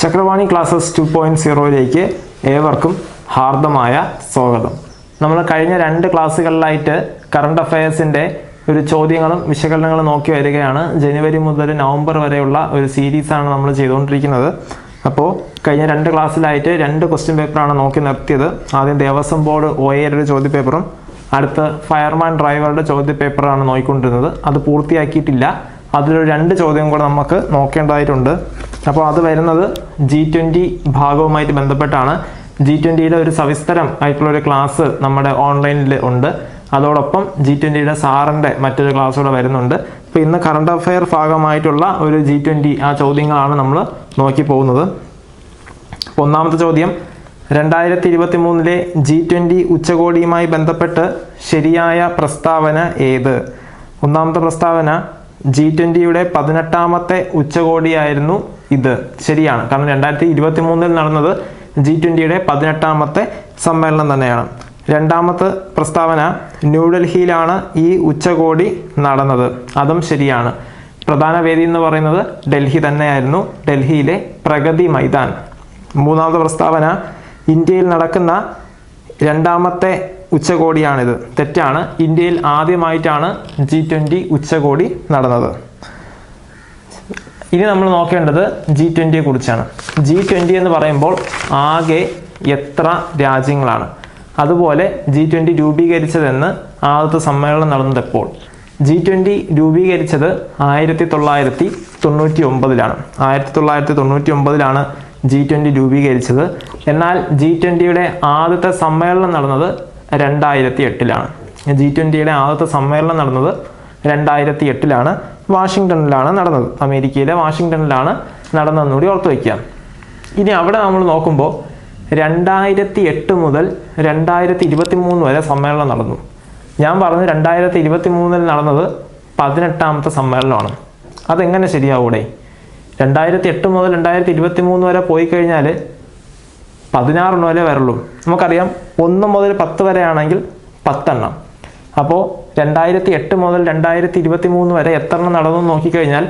Chakravani classes 2.0യിലേക്ക് ഏവർക്കും ഹാർദമായ സ്വാഗതം. നമ്മൾ കഴിഞ്ഞ 2 ക്ലാസ്സുകളിലായിട്ട് കറണ്ട് അഫയേഴ്സിൻ്റെ ഒരു ചോദ്യങ്ങളും വിശകലനങ്ങളും നോക്കി വരികയാണ്. ജനുവരി മുതൽ നവംബർ വരെയുള്ള ഒരു സീരീസാണ് നമ്മൾ ചെയ്തുകൊണ്ടിരിക്കുന്നത്. അപ്പോൾ കഴിഞ്ഞ 2 ക്ലാസ്സിലായിട്ട് 2 ക്വസ്റ്റ്യൻ പേപ്പറാണ് നോക്കി നിർത്തിയത്. ആദ്യം ദേവസ്വം ബോർഡ് OAയുടെ ചോദ്യപേപ്പറും അടുത്ത ഫയർമാൻ ഡ്രൈവറുടെ ചോദ്യപേപ്പറാണ് നോക്കിക്കൊണ്ടിരുന്നത്. അത് പൂർത്തിയാക്കിയിട്ടില്ല. അതിലൊരു 2 ചോദ്യം കൂടെ നമുക്ക് നോക്കേണ്ടതായിട്ടുണ്ട്. അപ്പോൾ അത് വരുന്നത് G20 ഭാഗവുമായിട്ട് ബന്ധപ്പെട്ടാണ്. G20യിലെ ഒരു സവിസ്തരം ആയിട്ടുള്ളൊരു ക്ലാസ് നമ്മുടെ ഓൺലൈനിൽ ഉണ്ട്. അതോടൊപ്പം G20യുടെ സാറിൻ്റെ മറ്റൊരു ക്ലാസ് കൂടെ വരുന്നുണ്ട്. അപ്പോൾ ഇന്ന് കറണ്ട് അഫെയർ ഭാഗമായിട്ടുള്ള ഒരു G20 ആ ചോദ്യങ്ങളാണ് നമ്മൾ നോക്കി പോകുന്നത്. അപ്പോൾ ഒന്നാമത്തെ ചോദ്യം, 2023 G20 ഉച്ചകോടിയുമായി ബന്ധപ്പെട്ട് ശരിയായ പ്രസ്താവന ഏത്? ഒന്നാമത്തെ പ്രസ്താവന, G20യുടെ 18ാമത്തെ ഉച്ചകോടിയായിരുന്നു ഇത്. ശരിയാണ്. കാരണം 2023 നടന്നത് G20യുടെ 18ാമത്തെ സമ്മേളനം തന്നെയാണ്. രണ്ടാമത്തെ പ്രസ്താവന, ന്യൂഡൽഹിയിലാണ് ഈ ഉച്ചകോടി നടന്നത്. അതും ശരിയാണ്. പ്രധാന വേദി എന്ന് പറയുന്നത് ഡൽഹി തന്നെയായിരുന്നു, ഡൽഹിയിലെ പ്രഗതി മൈതാൻ. മൂന്നാമത്തെ പ്രസ്താവന, ഇന്ത്യയിൽ നടക്കുന്ന 2ാമത്തെ ഉച്ചകോടിയാണിത്. തെറ്റാണ്. ഇന്ത്യയിൽ ആദ്യമായിട്ടാണ് G20 ഉച്ചകോടി നടന്നത്. ഇനി നമ്മൾ നോക്കേണ്ടത് G20യെ കുറിച്ചാണ്. G20 എന്ന് പറയുമ്പോൾ ആകെ എത്ര രാജ്യങ്ങളാണ്? അതുപോലെ G20 രൂപീകരിച്ചതെന്ന് ആദ്യത്തെ സമ്മേളനം നടന്നത് എപ്പോൾ? G20 രൂപീകരിച്ചത് 1999 1999 G20 രൂപീകരിച്ചത്. എന്നാൽ G20യുടെ ആദ്യത്തെ സമ്മേളനം നടന്നത് 2008 G20യുടെ ആദ്യത്തെ സമ്മേളനം നടന്നത് 2008 വാഷിങ്ടണിലാണ് നടന്നത്. അമേരിക്കയിലെ വാഷിങ്ടണിലാണ് നടന്നതെന്ന് കൂടി ഓർത്ത് വയ്ക്കാം. ഇനി അവിടെ നമ്മൾ നോക്കുമ്പോൾ 2008 മുതൽ 2023 വരെ സമ്മേളനം നടന്നു. ഞാൻ പറഞ്ഞു 2023 നടന്നത് 18ാമത്തെ സമ്മേളനമാണ്. അതെങ്ങനെ ശരിയാവൂടെ? 2008 മുതൽ 2023 വരെ പോയി കഴിഞ്ഞാൽ 16 വരെ വരുള്ളൂ. നമുക്കറിയാം 1 മുതൽ 10 വരെ ആണെങ്കിൽ 10 എണ്ണം. അപ്പോൾ 2008 മുതൽ 2023 വരെ എത്ര എണ്ണം നടന്നു നോക്കിക്കഴിഞ്ഞാൽ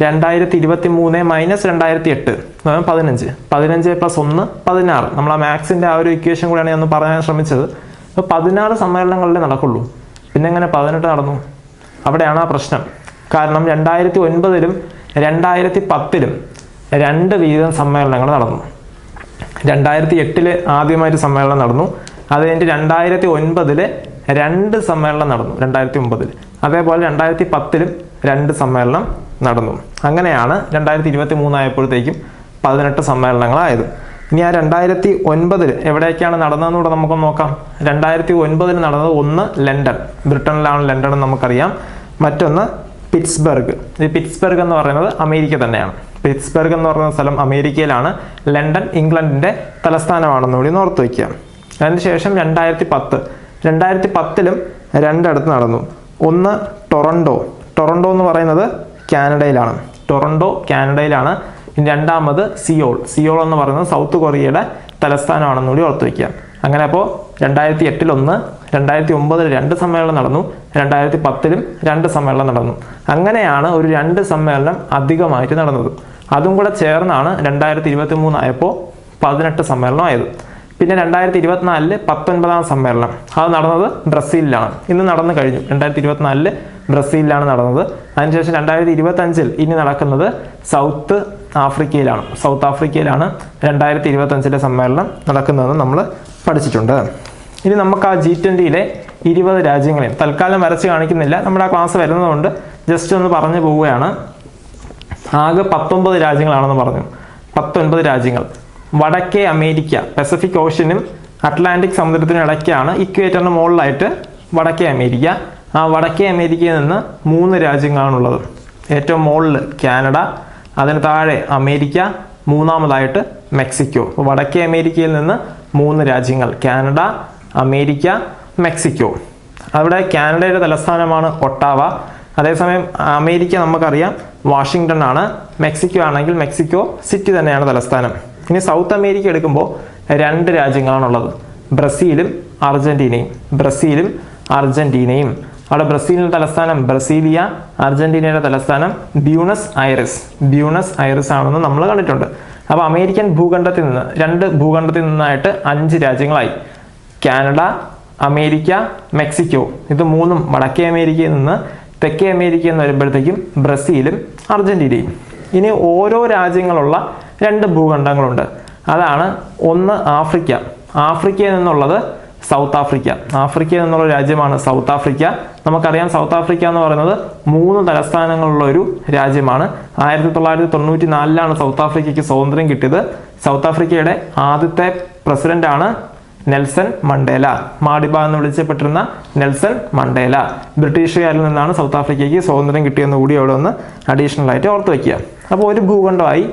2023 മൈനസ് 2008 15 15 പ്ലസ് 1 16. നമ്മൾ ആ മാത്സിൻ്റെ ആ ഒരു ഇക്വേഷൻ കൂടെയാണ് ഞാൻ പറയാൻ ശ്രമിച്ചത്. അപ്പോൾ 16 സമ്മേളനങ്ങളിലേ നടക്കുള്ളൂ. പിന്നെ എങ്ങനെ 18 നടന്നു? അവിടെയാണ് ആ പ്രശ്നം. കാരണം 2009 2010 2 വീതം സമ്മേളനങ്ങൾ നടന്നു. 2008 ആദ്യമായിട്ട് സമ്മേളനം നടന്നു. അത് കഴിഞ്ഞിട്ട് 2009 2 സമ്മേളനം നടന്നു. 2009 അതേപോലെ 2010 2 സമ്മേളനം നടന്നു. അങ്ങനെയാണ് 2023 ആയപ്പോഴത്തേക്കും 18 സമ്മേളനങ്ങളായത്. ഇനി ആ 2009 എവിടേക്കാണ് നടന്നതെന്നൂടെ നമുക്ക് നോക്കാം. 2009 നടന്നത് ഒന്ന് ലണ്ടൻ, ബ്രിട്ടനിലാണ് ലണ്ടൻ എന്ന് നമുക്കറിയാം. മറ്റൊന്ന് പിറ്റ്സ്ബർഗ്. ഈ പിറ്റ്സ്ബർഗ് എന്ന് പറയുന്നത് അമേരിക്ക തന്നെയാണ്. പിറ്റ്സ്ബർഗ് എന്ന് പറയുന്ന സ്ഥലം അമേരിക്കയിലാണ്. ലണ്ടൻ ഇംഗ്ലണ്ടിൻ്റെ തലസ്ഥാനമാണെന്ന് കൂടി ഓർത്ത് വയ്ക്കുക. അതിനുശേഷം 2010 2 നടന്നു. ഒന്ന് ടൊറൻഡോ. ടൊറൻഡോ എന്ന് പറയുന്നത് കാനഡയിലാണ്. ടൊറൻഡോ കാനഡയിലാണ്. രണ്ടാമത് സിയോൾ. സിയോൾ എന്ന് പറയുന്നത് സൗത്ത് കൊറിയയുടെ തലസ്ഥാനമാണെന്ന് കൂടി ഓർത്ത് വയ്ക്കുക. അങ്ങനെ അപ്പോൾ 2008 1, 2009 2 സമ്മേളനം നടന്നു, 2010 2 സമ്മേളനം നടന്നു. അങ്ങനെയാണ് ഒരു 2 സമ്മേളനം അധികമായിട്ട് നടന്നത്. അതും കൂടെ ചേർന്നാണ് 2023 ആയപ്പോൾ 18 സമ്മേളനം ആയത്. പിന്നെ 2024 19ാം സമ്മേളനം അത് നടന്നത് ബ്രസീലിലാണ്. ഇന്ന് നടന്നു കഴിഞ്ഞു. 2024 ബ്രസീലിലാണ് നടന്നത്. അതിനുശേഷം 2025 ഇനി നടക്കുന്നത് സൗത്ത് ആഫ്രിക്കയിലാണ്. സൗത്ത് ആഫ്രിക്കയിലാണ് 2025 സമ്മേളനം നടക്കുന്നതെന്ന് നമ്മൾ പഠിച്ചിട്ടുണ്ട്. ഇനി നമുക്ക് ആ G20യിലെ 20 രാജ്യങ്ങളെയും തൽക്കാലം വരച്ച് കാണിക്കുന്നില്ല. നമ്മുടെ ആ ക്ലാസ് വരുന്നതുകൊണ്ട് ജസ്റ്റ് ഒന്ന് പറഞ്ഞു പോവുകയാണ്. ആകെ 19 രാജ്യങ്ങളാണെന്ന് പറഞ്ഞു. 19 രാജ്യങ്ങൾ. വടക്കേ അമേരിക്ക, പസഫിക് ഓഷ്യനും അറ്റ്ലാന്റിക് സമുദ്രത്തിനും ഇടയ്ക്കാണ്, ഇക്വേറ്ററിന് മുകളിലായിട്ട് വടക്കേ അമേരിക്ക. ആ വടക്കേ അമേരിക്കയിൽ നിന്ന് 3 രാജ്യങ്ങളാണുള്ളത്. ഏറ്റവും മുകളിൽ കാനഡ, അതിന് താഴെ അമേരിക്ക, മൂന്നാമതായിട്ട് മെക്സിക്കോ. വടക്കേ അമേരിക്കയിൽ നിന്ന് 3 രാജ്യങ്ങൾ, കാനഡ, അമേരിക്ക, മെക്സിക്കോ. അവിടെ കാനഡയുടെ തലസ്ഥാനമാണ് ഒട്ടാവ. അതേസമയം അമേരിക്ക നമുക്കറിയാം വാഷിങ്ടൺ ആണ്. മെക്സിക്കോ ആണെങ്കിൽ മെക്സിക്കോ സിറ്റി തന്നെയാണ് തലസ്ഥാനം. ഇനി സൗത്ത് അമേരിക്ക എടുക്കുമ്പോൾ 2 രാജ്യങ്ങളാണുള്ളത്, ബ്രസീലും അർജന്റീനയും. ബ്രസീലും അർജന്റീനയും. അവിടെ ബ്രസീലിൻ്റെ തലസ്ഥാനം ബ്രസീലിയ, അർജന്റീനയുടെ തലസ്ഥാനം ബ്യൂണസ് ഐറിസ്. ബ്യൂണസ് ഐറിസ് ആണെന്ന് നമ്മൾ കണ്ടിട്ടുണ്ട്. അപ്പോൾ അമേരിക്കൻ ഭൂഖണ്ഡത്തിൽ നിന്ന് 2 ഭൂഖണ്ഡത്തിൽ നിന്നായിട്ട് 5 രാജ്യങ്ങളായി. കാനഡ, അമേരിക്ക, മെക്സിക്കോ, ഇത് 3ഉം വടക്കേ അമേരിക്കയിൽ നിന്ന് തെക്കേ അമേരിക്ക എന്ന് വരുമ്പോഴത്തേക്കും ബ്രസീലും അർജന്റീനയും. ഇനി ഓരോ രാജ്യങ്ങളുള്ള 2 ഭൂഖണ്ഡങ്ങളുണ്ട്. അതാണ് ഒന്ന് ആഫ്രിക്ക. ആഫ്രിക്കയിൽ നിന്നുള്ളത് സൗത്ത് ആഫ്രിക്ക. ആഫ്രിക്കയിൽ നിന്നുള്ള രാജ്യമാണ് സൗത്ത് ആഫ്രിക്ക. നമുക്കറിയാം സൗത്ത് ആഫ്രിക്ക എന്ന് പറയുന്നത് 3 തലസ്ഥാനങ്ങളുള്ള ഒരു രാജ്യമാണ്. 1994 സൗത്ത് ആഫ്രിക്കയ്ക്ക് സ്വാതന്ത്ര്യം കിട്ടിയത്. സൗത്ത് ആഫ്രിക്കയുടെ ആദ്യത്തെ പ്രസിഡന്റാണ് നെൽസൺ മണ്ടേല. മാഡിബ എന്ന് വിളിച്ചപ്പെട്ടിരുന്ന നെൽസൺ മണ്ടേല. ബ്രിട്ടീഷുകാരിൽ നിന്നാണ് സൗത്ത് ആഫ്രിക്കയ്ക്ക് സ്വാതന്ത്ര്യം കിട്ടിയെന്ന് കൂടി അവിടെ ഒന്ന് അഡീഷണൽ ആയിട്ട് ഓർത്ത് വയ്ക്കുക. അപ്പോൾ ഒരു ഭൂഖണ്ഡമായി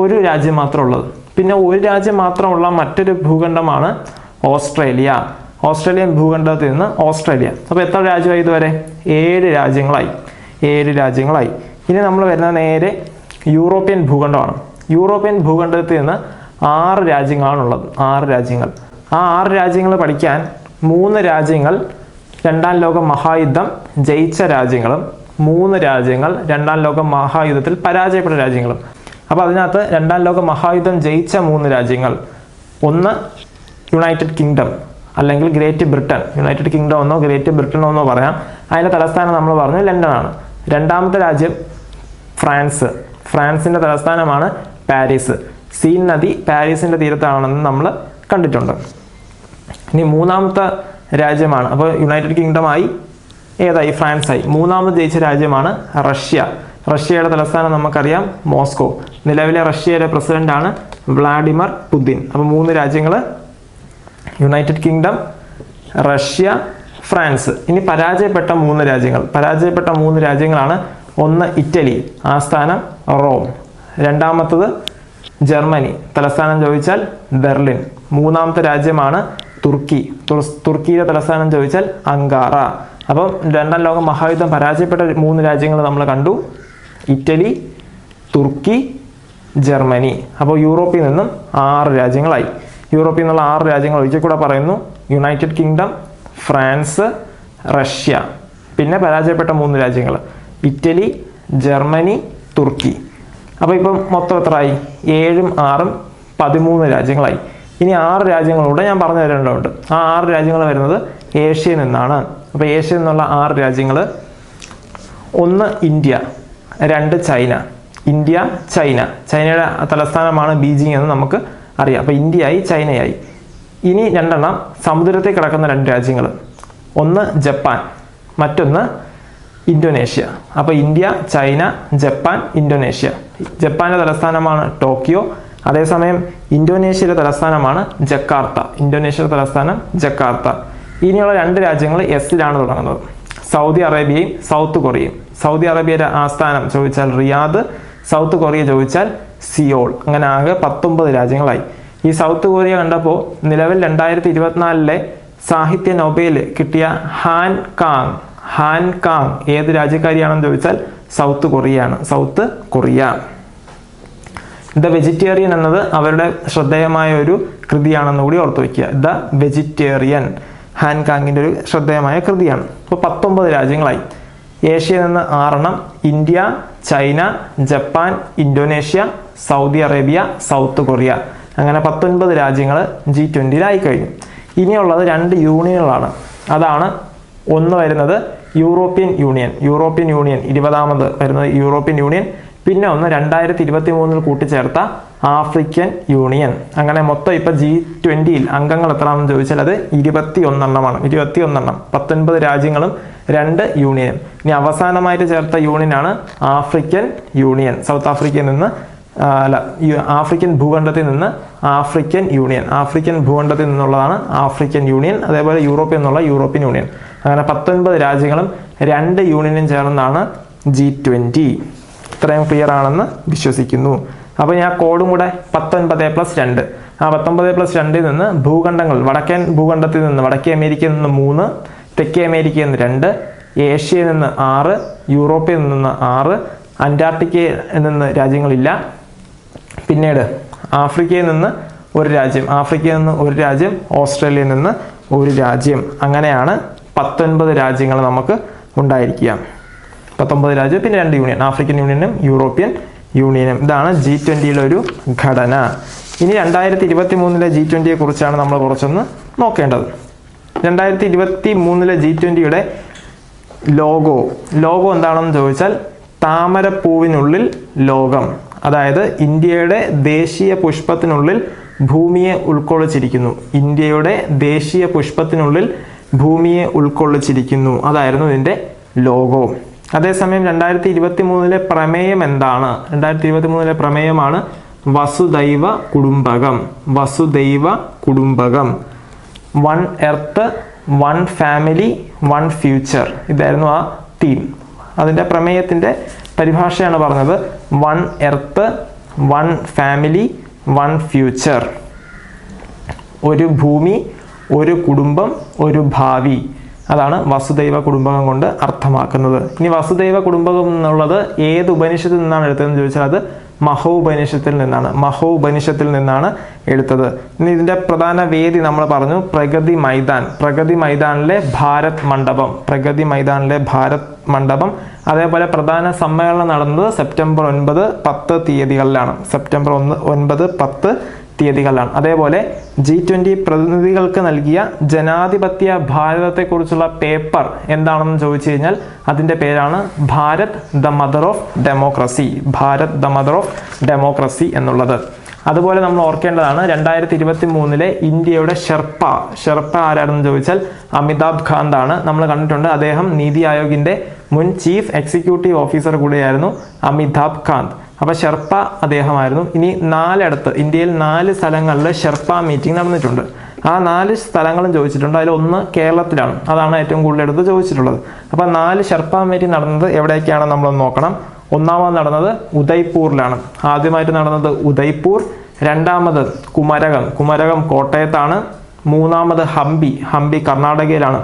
ഒരു രാജ്യം മാത്രമേ ഉള്ളത്. പിന്നെ ഒരു രാജ്യം മാത്രമുള്ള മറ്റൊരു ഭൂഖണ്ഡമാണ് ഓസ്ട്രേലിയ. ഓസ്ട്രേലിയൻ ഭൂഖണ്ഡത്തിൽ നിന്ന് ഓസ്ട്രേലിയ. അപ്പോൾ എത്ര രാജ്യമായി ഇതുവരെ? 7 രാജ്യങ്ങളായി. 7 രാജ്യങ്ങളായി. ഇനി നമ്മൾ വരുന്ന നേരെ യൂറോപ്യൻ ഭൂഖണ്ഡമാണ്. യൂറോപ്യൻ ഭൂഖണ്ഡത്തിൽ നിന്ന് 6 രാജ്യങ്ങളാണുള്ളത്. 6 രാജ്യങ്ങൾ. ആ 6 രാജ്യങ്ങൾ പഠിക്കാൻ 3 രാജ്യങ്ങൾ 2ാം ലോക മഹായുദ്ധം ജയിച്ച രാജ്യങ്ങളും 3 രാജ്യങ്ങൾ 2ാം ലോക മഹായുദ്ധത്തിൽ പരാജയപ്പെട്ട രാജ്യങ്ങളും. അപ്പോൾ അതിനകത്ത് 2ാം ലോക മഹായുദ്ധം ജയിച്ച 3 രാജ്യങ്ങൾ, ഒന്ന് യുണൈറ്റഡ് കിങ്ഡം അല്ലെങ്കിൽ ഗ്രേറ്റ് ബ്രിട്ടൻ. യുണൈറ്റഡ് കിങ്ഡം എന്നോ ഗ്രേറ്റ് ബ്രിട്ടൻ എന്നോ പറയാം. അതിൻ്റെ തലസ്ഥാനം നമ്മൾ പറഞ്ഞു ലണ്ടനാണ്. രണ്ടാമത്തെ രാജ്യം ഫ്രാൻസ്. ഫ്രാൻസിൻ്റെ തലസ്ഥാനമാണ് പാരീസ്. സീൻ നദി പാരീസിൻ്റെ തീരത്താണെന്ന് നമ്മൾ കണ്ടിട്ടുണ്ട്. ഇനി മൂന്നാമത്തെ രാജ്യമാണ്, അപ്പോൾ യുണൈറ്റഡ് കിങ്ഡമായി, ഏതായി? ഫ്രാൻസായി. മൂന്നാമത് ജയിച്ച രാജ്യമാണ് റഷ്യ. റഷ്യയുടെ തലസ്ഥാനം നമുക്കറിയാം മോസ്കോ. നിലവിലെ റഷ്യയുടെ പ്രസിഡന്റാണ് വ്ളാഡിമിർ പുതിൻ. അപ്പോൾ 3 രാജ്യങ്ങൾ യുണൈറ്റഡ് കിങ്ഡം, റഷ്യ, ഫ്രാൻസ്. ഇനി പരാജയപ്പെട്ട 3 രാജ്യങ്ങൾ. പരാജയപ്പെട്ട 3 രാജ്യങ്ങളാണ് ഒന്ന് ഇറ്റലി, ആസ്ഥാനം റോം. രണ്ടാമത്തത് ജർമ്മനി, തലസ്ഥാനം ചോദിച്ചാൽ ബെർലിൻ. മൂന്നാമത്തെ രാജ്യമാണ് തുർക്കി. തുർക്കിയുടെ തലസ്ഥാനം ചോദിച്ചാൽ അങ്കാറ. അപ്പം 2ാം ലോക മഹായുദ്ധം പരാജയപ്പെട്ട 3 രാജ്യങ്ങൾ നമ്മൾ കണ്ടു: ഇറ്റലി, തുർക്കി, ജർമ്മനി. അപ്പോൾ യൂറോപ്പിൽ നിന്നും 6 രാജ്യങ്ങളായി. യൂറോപ്പിൽ നിന്നുള്ള 6 രാജ്യങ്ങൾ ഒരിക്കൽ കൂടെ പറയുന്നു: യുണൈറ്റഡ് കിങ്ഡം, ഫ്രാൻസ്, റഷ്യ. പിന്നെ പരാജയപ്പെട്ട 3 രാജ്യങ്ങൾ: ഇറ്റലി, ജർമ്മനി, തുർക്കി. അപ്പോൾ ഇപ്പം മൊത്തം എത്രയായി? 7ഉം 6ഉം 13 രാജ്യങ്ങളായി. ഇനി 6 രാജ്യങ്ങളൂടെ ഞാൻ പറഞ്ഞു തരേണ്ടതുണ്ട്. ആ 6 രാജ്യങ്ങൾ വരുന്നത് ഏഷ്യയിൽ നിന്നാണ്. അപ്പോൾ ഏഷ്യയിൽ നിന്നുള്ള 6 രാജ്യങ്ങൾ: ഒന്ന് ഇന്ത്യ, 2 ചൈന. India, China. ചൈനയുടെ തലസ്ഥാനമാണ് ബീജിംഗ് എന്ന് നമുക്ക് അറിയാം. അപ്പോൾ ഇന്ത്യയായി, ചൈനയായി. ഇനി 2 സമുദ്രത്തിൽ കിടക്കുന്ന 2 രാജ്യങ്ങൾ: ഒന്ന് ജപ്പാൻ, മറ്റൊന്ന് ഇന്തോനേഷ്യ. അപ്പോൾ ഇന്ത്യ, ചൈന, ജപ്പാൻ, ഇന്തോനേഷ്യ. ജപ്പാന്റെ തലസ്ഥാനമാണ് ടോക്കിയോ. അതേസമയം ഇന്തോനേഷ്യയുടെ തലസ്ഥാനമാണ് ജക്കാർത്ത. ഇന്തോനേഷ്യയുടെ തലസ്ഥാനം ജക്കാർത്ത. ഇനിയുള്ള 2 രാജ്യങ്ങൾ എസിലാണ് തുടങ്ങുന്നത്: സൗദി അറേബ്യയും സൗത്ത് കൊറിയയും. സൗദി അറേബ്യയുടെ ആസ്ഥാനം ചോദിച്ചാൽ റിയാദ്, സൗത്ത് കൊറിയ ചോദിച്ചാൽ സിയോൾ. അങ്ങനെ ആകെ 19 രാജ്യങ്ങളായി. ഈ സൗത്ത് കൊറിയ കണ്ടപ്പോൾ നിലവിൽ 2024 സാഹിത്യ നൊബേൽ കിട്ടിയ ഹാൻ കാങ് ഏത് രാജ്യക്കാരിയാണെന്ന് ചോദിച്ചാൽ സൗത്ത് കൊറിയയാണ്. South Korea. ദ വെജിറ്റേറിയൻ എന്നത് അവരുടെ ശ്രദ്ധേയമായ ഒരു കൃതിയാണെന്ന് കൂടി ഓർത്തു വയ്ക്കുക. ദ വെജിറ്റേറിയൻ ഹാൻ കാങ്ങിൻ്റെ ഒരു ശ്രദ്ധേയമായ കൃതിയാണ്. അപ്പോൾ 19 രാജ്യങ്ങളായി. ഏഷ്യയിൽ നിന്ന് 6: India, China, Japan, Indonesia, Saudi Arabia, south Korea. അങ്ങനെ 19 രാജ്യങ്ങൾ G20-ലായി കഴിഞ്ഞു. ഇനിയുള്ളത് 2 യൂണിയനുകളാണ്. അതാണ് ഒന്ന് വരുന്നത് യൂറോപ്യൻ യൂണിയൻ. 20ാമത് വരുന്നത് യൂറോപ്യൻ യൂണിയൻ. പിന്നെ ഒന്ന് 2023 കൂട്ടിച്ചേർത്ത ആഫ്രിക്കൻ യൂണിയൻ. അങ്ങനെ മൊത്തം ഇപ്പം G20-ൽ അംഗങ്ങൾ എത്രയാണെന്ന് ചോദിച്ചാൽ അത് 21 21. 19 രാജ്യങ്ങളും 2 യൂണിയനും. ഇനി അവസാനമായിട്ട് ചേർത്ത യൂണിയനാണ് ആഫ്രിക്കൻ യൂണിയൻ. സൗത്ത് ആഫ്രിക്കയിൽ നിന്ന് ആഫ്രിക്കൻ ഭൂഖണ്ഡത്തിൽ നിന്ന് ആഫ്രിക്കൻ യൂണിയൻ. ആഫ്രിക്കൻ ഭൂഖണ്ഡത്തിൽ നിന്നുള്ളതാണ് ആഫ്രിക്കൻ യൂണിയൻ. അതേപോലെ യൂറോപ്പിൽ നിന്നുള്ള യൂറോപ്യൻ യൂണിയൻ. അങ്ങനെ 19 രാജ്യങ്ങളും 2 യൂണിയനും ചേർന്നാണ് G20. ഇത്രയും ക്ലിയർ ആണെന്ന് വിശ്വസിക്കുന്നു. അപ്പോൾ ഞാൻ കോഡും കൂടെ 19+2. ആ 19+2 നിന്ന് ഭൂഖണ്ഡങ്ങൾ: വടക്കൻ ഭൂഖണ്ഡത്തിൽ നിന്ന് വടക്കേ അമേരിക്കയിൽ നിന്ന് 3, തെക്കേ അമേരിക്കയിൽ നിന്ന് 2, ഏഷ്യയിൽ നിന്ന് 6, യൂറോപ്പിൽ നിന്ന് 6, അന്റാർട്ടിക്കയിൽ നിന്ന് രാജ്യങ്ങളില്ല. പിന്നീട് ആഫ്രിക്കയിൽ നിന്ന് 1 രാജ്യം, ഓസ്ട്രേലിയയിൽ നിന്ന് 1 രാജ്യം. അങ്ങനെയാണ് 19 രാജ്യങ്ങൾ നമുക്ക് ഉണ്ടായിരിക്കുക. 19 രാജ്യം, പിന്നെ 2 യൂണിയൻ, ആഫ്രിക്കൻ യൂണിയനും യൂറോപ്യൻ യൂണിയനും. ഇതാണ് G20യുടെ ഒരു ഘടന. ഇനി 2023 G20യെ കുറിച്ചാണ് നമ്മൾ കുറച്ചൊന്ന് നോക്കേണ്ടത്. 2023 G20യുടെ ലോഗോ എന്താണെന്ന് ചോദിച്ചാൽ താമരപ്പൂവിനുള്ളിൽ ലോകം. അതായത് ഇന്ത്യയുടെ ദേശീയ പുഷ്പത്തിനുള്ളിൽ ഭൂമിയെ ഉൾക്കൊള്ളിച്ചിരിക്കുന്നു. ഇന്ത്യയുടെ ദേശീയ പുഷ്പത്തിനുള്ളിൽ ഭൂമിയെ ഉൾക്കൊള്ളിച്ചിരിക്കുന്നു. അതായിരുന്നു ഇതിൻ്റെ ലോഗോ. അതേസമയം 2023 പ്രമേയം എന്താണ്? 2023 പ്രമേയമാണ് വസുദൈവ കുടുംബകം. വസുദൈവ കുടുംബകം. 1 എർത്ത് 1 ഫാമിലി 1 ഫ്യൂച്ചർ. ഇതായിരുന്നു ആ തീം. അതിൻ്റെ പ്രമേയത്തിൻ്റെ പരിഭാഷയാണ് പറഞ്ഞത് 1 എർത്ത് 1 ഫാമിലി 1 ഫ്യൂച്ചർ. ഒരു ഭൂമി, ഒരു കുടുംബം, ഒരു ഭാവി. അതാണ് വസുദൈവ കുടുംബകം കൊണ്ട് അർത്ഥമാക്കുന്നത്. ഇനി വസുദൈവ കുടുംബകം എന്നുള്ളത് ഏത് ഉപനിഷത്തിൽ നിന്നാണ് എടുത്തതെന്ന് ചോദിച്ചാൽ അത് മഹോപനിഷത്തിൽ നിന്നാണ്. മഹോപനിഷത്തിൽ നിന്നാണ് എടുത്തത്. ഇനി ഇതിൻ്റെ പ്രധാന വേദി നമ്മൾ പറഞ്ഞു പ്രഗതി മൈതാൻ. പ്രഗതി മൈതാനിലെ ഭാരത് മണ്ഡപം. പ്രഗതി മൈതാനിലെ ഭാരത് മണ്ഡപം. അതേപോലെ പ്രധാന സമ്മേളനം നടന്നത് സെപ്റ്റംബർ 9, 10 തീയതികളിലാണ്. സെപ്റ്റംബർ 9, 10 തീയതികളിലാണ്. അതേപോലെ G20 പ്രതിനിധികൾക്ക് നൽകിയ ജനാധിപത്യ ഭാരതത്തെക്കുറിച്ചുള്ള പേപ്പർ എന്താണെന്ന് ചോദിച്ചു കഴിഞ്ഞാൽ അതിൻ്റെ പേരാണ് Bharat the mother of democracy. Bharat the mother of democracy എന്നുള്ളത്. അതുപോലെ നമ്മൾ ഓർക്കേണ്ടതാണ് 2023 ഇന്ത്യയുടെ ഷെർപ്പ ആരാണെന്ന് ചോദിച്ചാൽ അമിതാഭ് കാന്ത് ആണ്. നമ്മൾ കണ്ടിട്ടുണ്ട്. അദ്ദേഹം നീതി ആയോഗിൻ്റെ മുൻ ചീഫ് എക്സിക്യൂട്ടീവ് ഓഫീസർ കൂടിയായിരുന്നു അമിതാഭ് കാന്ത്. അപ്പോൾ ഷെർപ്പ അദ്ദേഹമായിരുന്നു. ഇനി 4 ഇടത്ത് ഇന്ത്യയിൽ 4 സ്ഥലങ്ങളിൽ ഷെർപ്പ മീറ്റിംഗ് നടന്നിട്ടുണ്ട്. ആ 4 സ്ഥലങ്ങളും ചോദിച്ചിട്ടുണ്ട്. അതിൽ ഒന്ന് കേരളത്തിലാണ്. അതാണ് ഏറ്റവും കൂടുതൽ എടുത്ത് ചോദിച്ചിട്ടുള്ളത്. അപ്പോൾ 4 ഷെർപ്പ മീറ്റിംഗ് നടന്നത് എവിടേക്കാണെന്ന് നമ്മളൊന്ന് നോക്കണം. ഒന്നാമത് നടന്നത് ഉദയ്പൂരിലാണ്. ആദ്യമായിട്ട് നടന്നത് ഉദയ്പൂർ. രണ്ടാമത് കുമരകം കോട്ടയത്താണ്. മൂന്നാമത് ഹംപി കർണാടകയിലാണ്.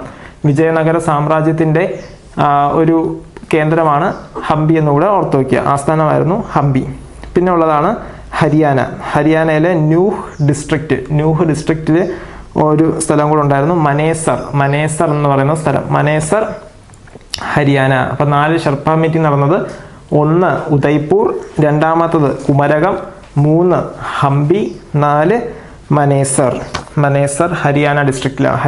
വിജയനഗര സാമ്രാജ്യത്തിൻ്റെ ഒരു കേന്ദ്രമാണ് ഹംപി എന്നുകൂടെ ഓർത്തു വയ്ക്കുക. ആസ്ഥാനമായിരുന്നു ഹംപി. പിന്നെ ഉള്ളതാണ് ഹരിയാനയിലെ ന്യൂഹ് ഡിസ്ട്രിക്റ്റിൽ ഒരു സ്ഥലം കൂടെ ഉണ്ടായിരുന്നു, മനേസർ എന്ന് പറയുന്ന സ്ഥലം. മനേസർ, ഹരിയാന. അപ്പം 4 ഷെർപ്പ മീറ്റിംഗ് നടന്നത്. 1 ഉദയ്പൂർ, രണ്ടാമത്തത് കുമരകം, 3 ഹംപി, 4 മനേസർ ഹരിയാന ഡിസ്ട്രിക്റ്റിലാണ്.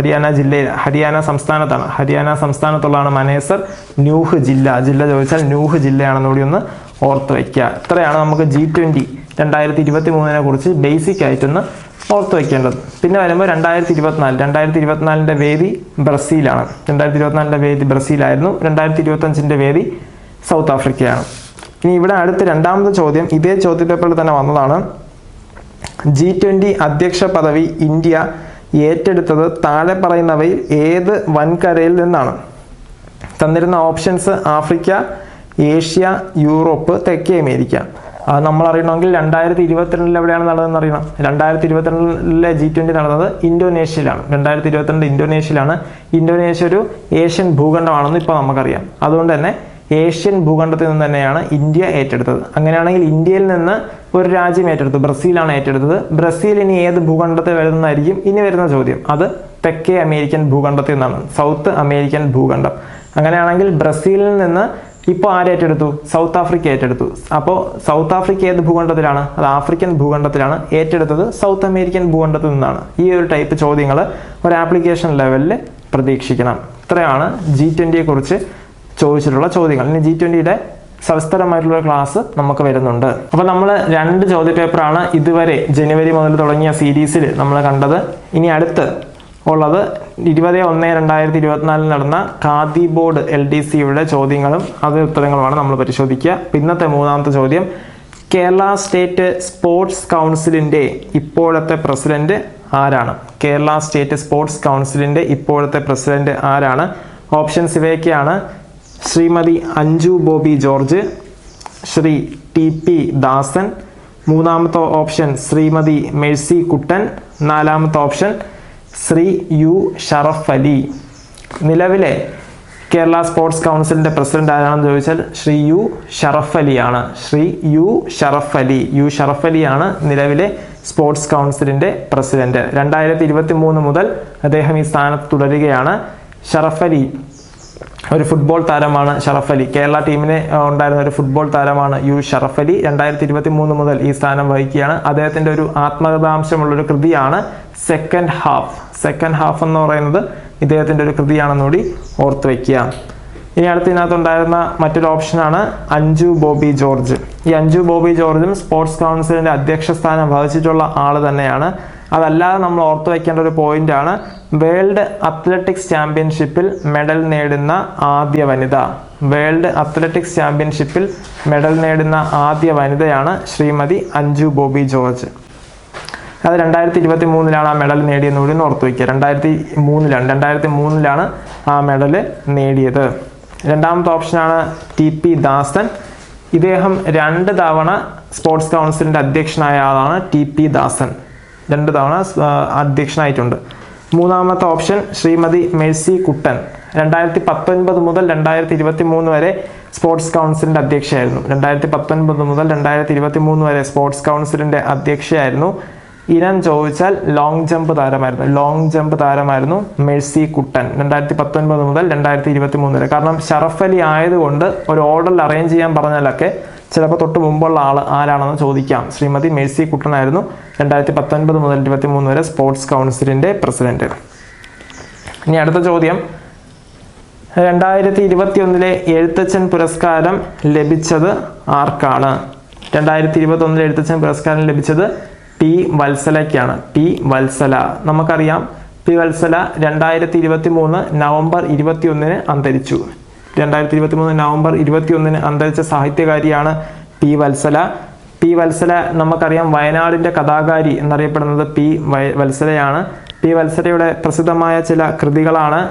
ഹരിയാന സംസ്ഥാനത്താണ്. ഹരിയാന സംസ്ഥാനത്തുള്ളതാണ് മനേസർ. ന്യൂഹ് ജില്ല ചോദിച്ചാൽ ന്യൂഹ് ജില്ലയാണെന്നുകൂടി ഒന്ന് ഓർത്ത് വയ്ക്കുക. ഇത്രയാണ് നമുക്ക് G20 2023 കുറിച്ച് ബേസിക് ആയിട്ടൊന്ന് ഓർത്ത് വയ്ക്കേണ്ടത്. പിന്നെ വരുമ്പോൾ 2024 വേദി ബ്രസീലാണ്. 2024 വേദി ബ്രസീലായിരുന്നു. 2025 വേദി സൗത്ത് ആഫ്രിക്കയാണ്. ഇനി ഇവിടെ അടുത്ത രണ്ടാമത്തെ ചോദ്യം ഇതേ ചോദ്യപേപ്പറിൽ തന്നെ വന്നതാണ്. G20 അധ്യക്ഷ പദവി ഇന്ത്യ ഏറ്റെടുത്തത് താഴെ പറയുന്നവയിൽ ഏത് വൻകരയിൽ നിന്നാണ്? തന്നിരുന്ന ഓപ്ഷൻസ് ആഫ്രിക്ക, ഏഷ്യ, യൂറോപ്പ്, തെക്കേ അമേരിക്ക. അത് നമ്മൾ അറിയണമെങ്കിൽ 2022 എവിടെയാണ് നടന്നതെന്ന് അറിയണം. 2022 G20 നടന്നത് ഇന്തോനേഷ്യയിലാണ്. 2022 ഇന്തോനേഷ്യയിലാണ്. ഇന്തോനേഷ്യ ഒരു ഏഷ്യൻ ഭൂഖണ്ഡമാണെന്ന് ഇപ്പോൾ നമുക്കറിയാം. അതുകൊണ്ട് തന്നെ ഏഷ്യൻ ഭൂഖണ്ഡത്തിൽ നിന്ന് തന്നെയാണ് ഇന്ത്യ ഏറ്റെടുത്തത്. അങ്ങനെയാണെങ്കിൽ ഇന്ത്യയിൽ നിന്ന് ഒരു രാജ്യം ഏറ്റെടുത്തു, ബ്രസീലാണ് ഏറ്റെടുത്തത്. ബ്രസീൽ ഇനി ഏത് ഭൂഖണ്ഡത്തിൽ വരുന്നതായിരിക്കും ഇനി വരുന്ന ചോദ്യം. അത് തെക്കേ അമേരിക്കൻ ഭൂഖണ്ഡത്തിൽ നിന്നാണ്, സൗത്ത് അമേരിക്കൻ ഭൂഖണ്ഡം. അങ്ങനെയാണെങ്കിൽ ബ്രസീലിൽ നിന്ന് ഇപ്പോൾ ആരേറ്റെടുത്തു? സൗത്ത് ആഫ്രിക്ക ഏറ്റെടുത്തു. അപ്പോൾ സൗത്ത് ആഫ്രിക്ക ഏത് ഭൂഖണ്ഡത്തിലാണ്? അത് ആഫ്രിക്കൻ ഭൂഖണ്ഡത്തിലാണ്. ഏറ്റെടുത്തത് സൗത്ത് അമേരിക്കൻ ഭൂഖണ്ഡത്തിൽ നിന്നാണ്. ഈ ഒരു ടൈപ്പ് ചോദ്യങ്ങൾ ഒരു ആപ്ലിക്കേഷൻ ലെവലിൽ പ്രതീക്ഷിക്കണം. ഇത്രയാണ് G20യെ കുറിച്ച് ചോദിച്ചിട്ടുള്ള ചോദ്യങ്ങൾ. ഇനി G20യുടെ സവിസ്തരമായിട്ടുള്ള ക്ലാസ് നമുക്ക് വരുന്നുണ്ട്. അപ്പോൾ നമ്മൾ 2 ചോദ്യപേപ്പറാണ് ഇതുവരെ ജനുവരി മുതൽ തുടങ്ങിയ സീരീസിൽ നമ്മൾ കണ്ടത്. ഇനി അടുത്ത് ഉള്ളത് 20/1/2024 നടന്ന ഖാദി ബോർഡ് LDCയുടെ ചോദ്യങ്ങളും അത് ഉത്തരങ്ങളുമാണ് നമ്മൾ പരിശോധിക്കുക. ഇന്നത്തെ 3ാമത്തെ ചോദ്യം, കേരള സ്റ്റേറ്റ് സ്പോർട്സ് കൗൺസിലിൻ്റെ ഇപ്പോഴത്തെ പ്രസിഡന്റ് ആരാണ്? കേരള സ്റ്റേറ്റ് സ്പോർട്സ് കൗൺസിലിൻ്റെ ഇപ്പോഴത്തെ പ്രസിഡന്റ് ആരാണ്? ഓപ്ഷൻസ് ഇവയൊക്കെയാണ്. ശ്രീമതി അഞ്ജു ബോബി ജോർജ്, ശ്രീ TP ദാസൻ, 3ാമത്തെ ഓപ്ഷൻ ശ്രീമതി മേഴ്സി കുട്ടൻ, 4ാമത്തെ ഓപ്ഷൻ ശ്രീ U ഷറഫ് അലി. നിലവിലെ കേരള സ്പോർട്സ് കൗൺസിലിൻ്റെ പ്രസിഡന്റ് ആരാണെന്ന് ചോദിച്ചാൽ ശ്രീ U ഷറഫ് അലിയാണ്. ശ്രീ U ഷറഫ് അലിയാണ് നിലവിലെ സ്പോർട്സ് കൗൺസിലിൻ്റെ പ്രസിഡന്റ്. 2023 മുതൽ അദ്ദേഹം ഈ സ്ഥാനത്ത് തുടരുകയാണ്. ഷറഫ് അലി ഒരു ഫുട്ബോൾ താരമാണ് ഷറഫ് അലി. കേരള ടീമിന് ഉണ്ടായിരുന്ന ഒരു ഫുട്ബോൾ താരമാണ് യു ഷറഫ് അലി. 2023 മുതൽ ഈ സ്ഥാനം വഹിക്കുകയാണ്. അദ്ദേഹത്തിൻ്റെ ഒരു ആത്മകഥാംശമുള്ളൊരു കൃതിയാണ് സെക്കൻഡ് ഹാഫ്. സെക്കൻഡ് ഹാഫ് എന്ന് പറയുന്നത് ഇദ്ദേഹത്തിൻ്റെ ഒരു കൃതിയാണെന്നുകൂടി ഓർത്ത് വയ്ക്കുക. ഇനി അടുത്തതിനകത്തുണ്ടായിരുന്ന മറ്റൊരു ഓപ്ഷനാണ് അഞ്ജു ബോബി ജോർജ്. ഈ അഞ്ജു ബോബി ജോർജും സ്പോർട്സ് കൗൺസിലിൻ്റെ അധ്യക്ഷ സ്ഥാനം വഹിച്ചിട്ടുള്ള ആൾ തന്നെയാണ്. അതല്ലാതെ നമ്മൾ ഓർത്ത് വയ്ക്കേണ്ട ഒരു പോയിന്റാണ് വേൾഡ് അത്ലറ്റിക്സ് ചാമ്പ്യൻഷിപ്പിൽ മെഡൽ നേടുന്ന ആദ്യ വനിത. വേൾഡ് അത്ലറ്റിക്സ് ചാമ്പ്യൻഷിപ്പിൽ മെഡൽ നേടുന്ന ആദ്യ വനിതയാണ് ശ്രീമതി അഞ്ജു ബോബി ജോർജ്. അത് 2023 ആ മെഡൽ നേടിയെന്നുകൂടി ഓർത്ത് വയ്ക്കുക. 2003 ആ മെഡൽ നേടിയത്. രണ്ടാമത്തെ ഓപ്ഷനാണ് TP ദാസൻ. ഇദ്ദേഹം 2 തവണ സ്പോർട്സ് കൗൺസിലിൻ്റെ അധ്യക്ഷനായ ആളാണ് TP ദാസൻ. 2 തവണ അധ്യക്ഷനായിട്ടുണ്ട്. മൂന്നാമത്തെ ഓപ്ഷൻ ശ്രീമതി മേഴ്സി കുട്ടൻ. 2019 മുതൽ 2023 വരെ സ്പോർട്സ് കൗൺസിലിൻ്റെ അധ്യക്ഷയായിരുന്നു. 2019 മുതൽ 2023 വരെ സ്പോർട്സ് കൗൺസിലിൻ്റെ അധ്യക്ഷയായിരുന്നു. ഇനം ചോദിച്ചാൽ ലോങ് ജമ്പ് താരമായിരുന്നു മേഴ്സി കുട്ടൻ. 2019 മുതൽ 2023 വരെ. കാരണം ഷറഫ് അലി ആയതുകൊണ്ട് ഒരു ഓർഡറിൽ അറേഞ്ച് ചെയ്യാൻ പറഞ്ഞാലൊക്കെ ചിലപ്പോൾ തൊട്ട് മുമ്പുള്ള ആൾ ആരാണെന്ന് ചോദിക്കാം. ശ്രീമതി മേഴ്സി കുട്ടൻ ആയിരുന്നു 2019 മുതൽ 2023 വരെ സ്പോർട്സ് കൗൺസിലിൻ്റെ പ്രസിഡന്റ്. ഇനി അടുത്ത ചോദ്യം, 2021 എഴുത്തച്ഛൻ പുരസ്കാരം ലഭിച്ചത് ആർക്കാണ്? 2021 എഴുത്തച്ഛൻ പുരസ്കാരം ലഭിച്ചത് P. വത്സലയ്ക്കാണ്. P. വത്സല. നമുക്കറിയാം P. വത്സല 2023 നവംബർ 21 അന്തരിച്ചു. 2023 നവംബർ 21 അന്തരിച്ച സാഹിത്യകാരിയാണ് P. വത്സല. P. വത്സല നമുക്കറിയാം വയനാടിൻ്റെ കഥാകാരി എന്നറിയപ്പെടുന്നത് P. വത്സലയാണ്. P. വത്സലയുടെ പ്രസിദ്ധമായ ചില കൃതികളാണ്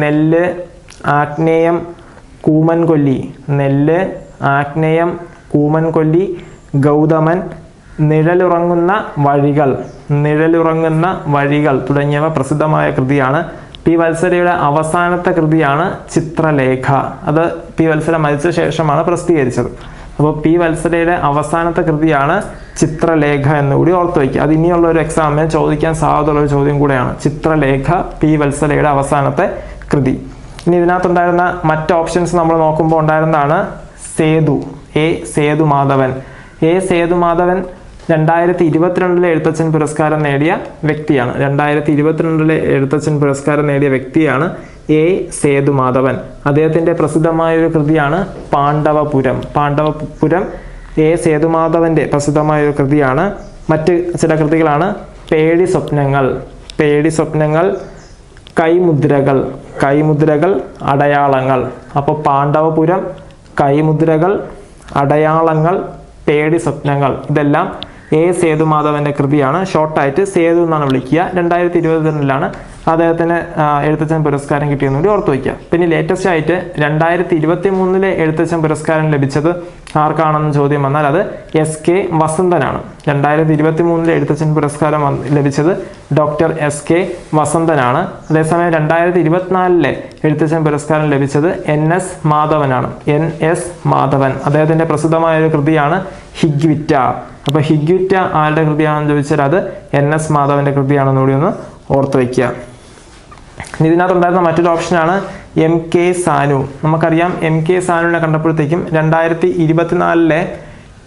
നെല്ല്, ആഗ്നേയം, കൂമൻകൊല്ലി. നെല്ല്, ആഗ്നേയം, കൂമൻകൊല്ലി, ഗൗതമൻ, നിഴലുറങ്ങുന്ന വഴികൾ തുടങ്ങിയവ പ്രസിദ്ധമായ കൃതിയാണ്. P. വത്സലയുടെ അവസാനത്തെ കൃതിയാണ് ചിത്രലേഖ. അത് P. വത്സല മരിച്ച ശേഷമാണ് പ്രസിദ്ധീകരിച്ചത്. അപ്പോൾ P. വത്സലയുടെ അവസാനത്തെ കൃതിയാണ് ചിത്രലേഖ എന്നുകൂടി ഓർത്ത് വയ്ക്കുക. അത് ഇനിയുള്ള ഒരു എക്സാമിന് ചോദിക്കാൻ സാധ്യതയുള്ള ഒരു ചോദ്യം കൂടെയാണ്. ചിത്രലേഖ P. വത്സലയുടെ അവസാനത്തെ കൃതി. ഇനി ഇതിനകത്തുണ്ടായിരുന്ന മറ്റ് ഓപ്ഷൻസ് നമ്മൾ നോക്കുമ്പോൾ ഉണ്ടായിരുന്നതാണ് സേതു. A. സേതുമാധവൻ. A. സേതുമാധവൻ 2022 എഴുത്തച്ഛൻ പുരസ്കാരം നേടിയ വ്യക്തിയാണ്. 2022 എഴുത്തച്ഛൻ പുരസ്കാരം നേടിയ വ്യക്തിയാണ് A. സേതുമാധവൻ. അദ്ദേഹത്തിൻ്റെ പ്രസിദ്ധമായൊരു കൃതിയാണ് പാണ്ഡവപുരം. A. സേതുമാധവൻ്റെ പ്രസിദ്ധമായൊരു കൃതിയാണ്. മറ്റ് ചില കൃതികളാണ് പേടി സ്വപ്നങ്ങൾ, കൈമുദ്രകൾ, അടയാളങ്ങൾ. അപ്പോൾ പാണ്ഡവപുരം, കൈമുദ്രകൾ, അടയാളങ്ങൾ, പേടി സ്വപ്നങ്ങൾ ഇതെല്ലാം A. സേതുമാധവൻ്റെ കൃതിയാണ്. ഷോർട്ടായിട്ട് സേതു എന്നാണ് വിളിക്കുക. 2022 അദ്ദേഹത്തിന് എഴുത്തച്ഛൻ പുരസ്കാരം കിട്ടിയെന്ന് കൂടി ഓർത്ത് വയ്ക്കുക. പിന്നെ ലേറ്റസ്റ്റ് ആയിട്ട് 2023 എഴുത്തച്ഛൻ പുരസ്കാരം ലഭിച്ചത് ആർക്കാണെന്ന് ചോദ്യം വന്നാൽ അത് SK വസന്തനാണ്. 2023 എഴുത്തച്ഛൻ പുരസ്കാരം ലഭിച്ചത് ഡോക്ടർ SK വസന്തനാണ്. അതേസമയം 2024 എഴുത്തച്ഛൻ പുരസ്കാരം ലഭിച്ചത് NS മാധവനാണ്. NS മാധവൻ. അദ്ദേഹത്തിൻ്റെ പ്രസിദ്ധമായ ഒരു കൃതിയാണ് ഹിഗ്വിറ്റ. അപ്പോൾ ഹിഗ്വിറ്റ ആരുടെ കൃതിയാണെന്ന് ചോദിച്ചാൽ അത് NS മാധവൻ്റെ കൃതിയാണെന്ന് കൂടി ഒന്ന് ഓർത്ത് വയ്ക്കുക. ഇതിനകത്തുണ്ടായിരുന്ന മറ്റൊരു ഓപ്ഷനാണ് MK സാനു. നമുക്കറിയാം MK സാനുവിനെ കണ്ടപ്പോഴത്തേക്കും 2024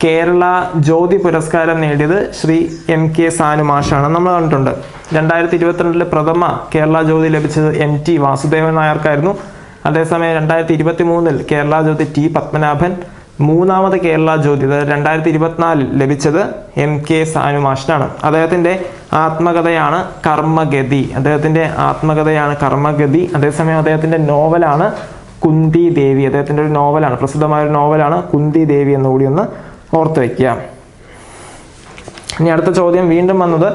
കേരള ജ്യോതി പുരസ്കാരം നേടിയത് ശ്രീ MK സാനു മാഷാണ്. നമ്മൾ കണ്ടിട്ടുണ്ട്. 2022 പ്രഥമ കേരള ജ്യോതി ലഭിച്ചത് MT വാസുദേവൻ നായർക്കായിരുന്നു. അതേസമയം 2023 കേരള ജ്യോതി T പത്മനാഭൻ. മൂന്നാമത് കേരള ജ്യോതി 2024 ലഭിച്ചത് MK സാനു മാഷിനാണ്. അദ്ദേഹത്തിൻ്റെ ആത്മകഥയാണ് കർമ്മഗതി. അതേസമയം അദ്ദേഹത്തിൻ്റെ നോവലാണ് കുന്തി ദേവി. അദ്ദേഹത്തിൻ്റെ ഒരു നോവലാണ്, പ്രസിദ്ധമായ ഒരു നോവലാണ് കുന്തി ദേവി എന്നുകൂടി ഒന്ന് ഓർത്ത് വയ്ക്കുക. ഇനി അടുത്ത ചോദ്യം വീണ്ടും വന്നത്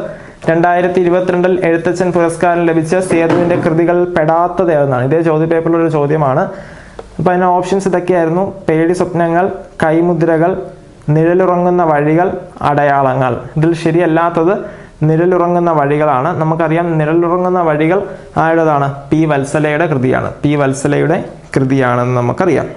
2022 എഴുത്തച്ഛൻ പുരസ്കാരം ലഭിച്ച സേതുവിൻ്റെ കൃതികൾ പെടാത്തത് ഏതെന്നാണ്. ഇതേ ചോദ്യപേപ്പറിലൊരു ചോദ്യമാണ്. അപ്പോൾ അതിന് ഓപ്ഷൻസ് ഇതൊക്കെയായിരുന്നു: പേടി സ്വപ്നങ്ങൾ, കൈമുദ്രകൾ, നിഴലുറങ്ങുന്ന വഴികൾ, അടയാളങ്ങൾ. ഇതിൽ ശരിയല്ലാത്തത് നിഴലുറങ്ങുന്ന വഴികളാണ്. നമുക്കറിയാം നിഴലുറങ്ങുന്ന വഴികൾ ആരുടേതാണ്? P. വത്സലയുടെ കൃതിയാണെന്ന് നമുക്കറിയാം.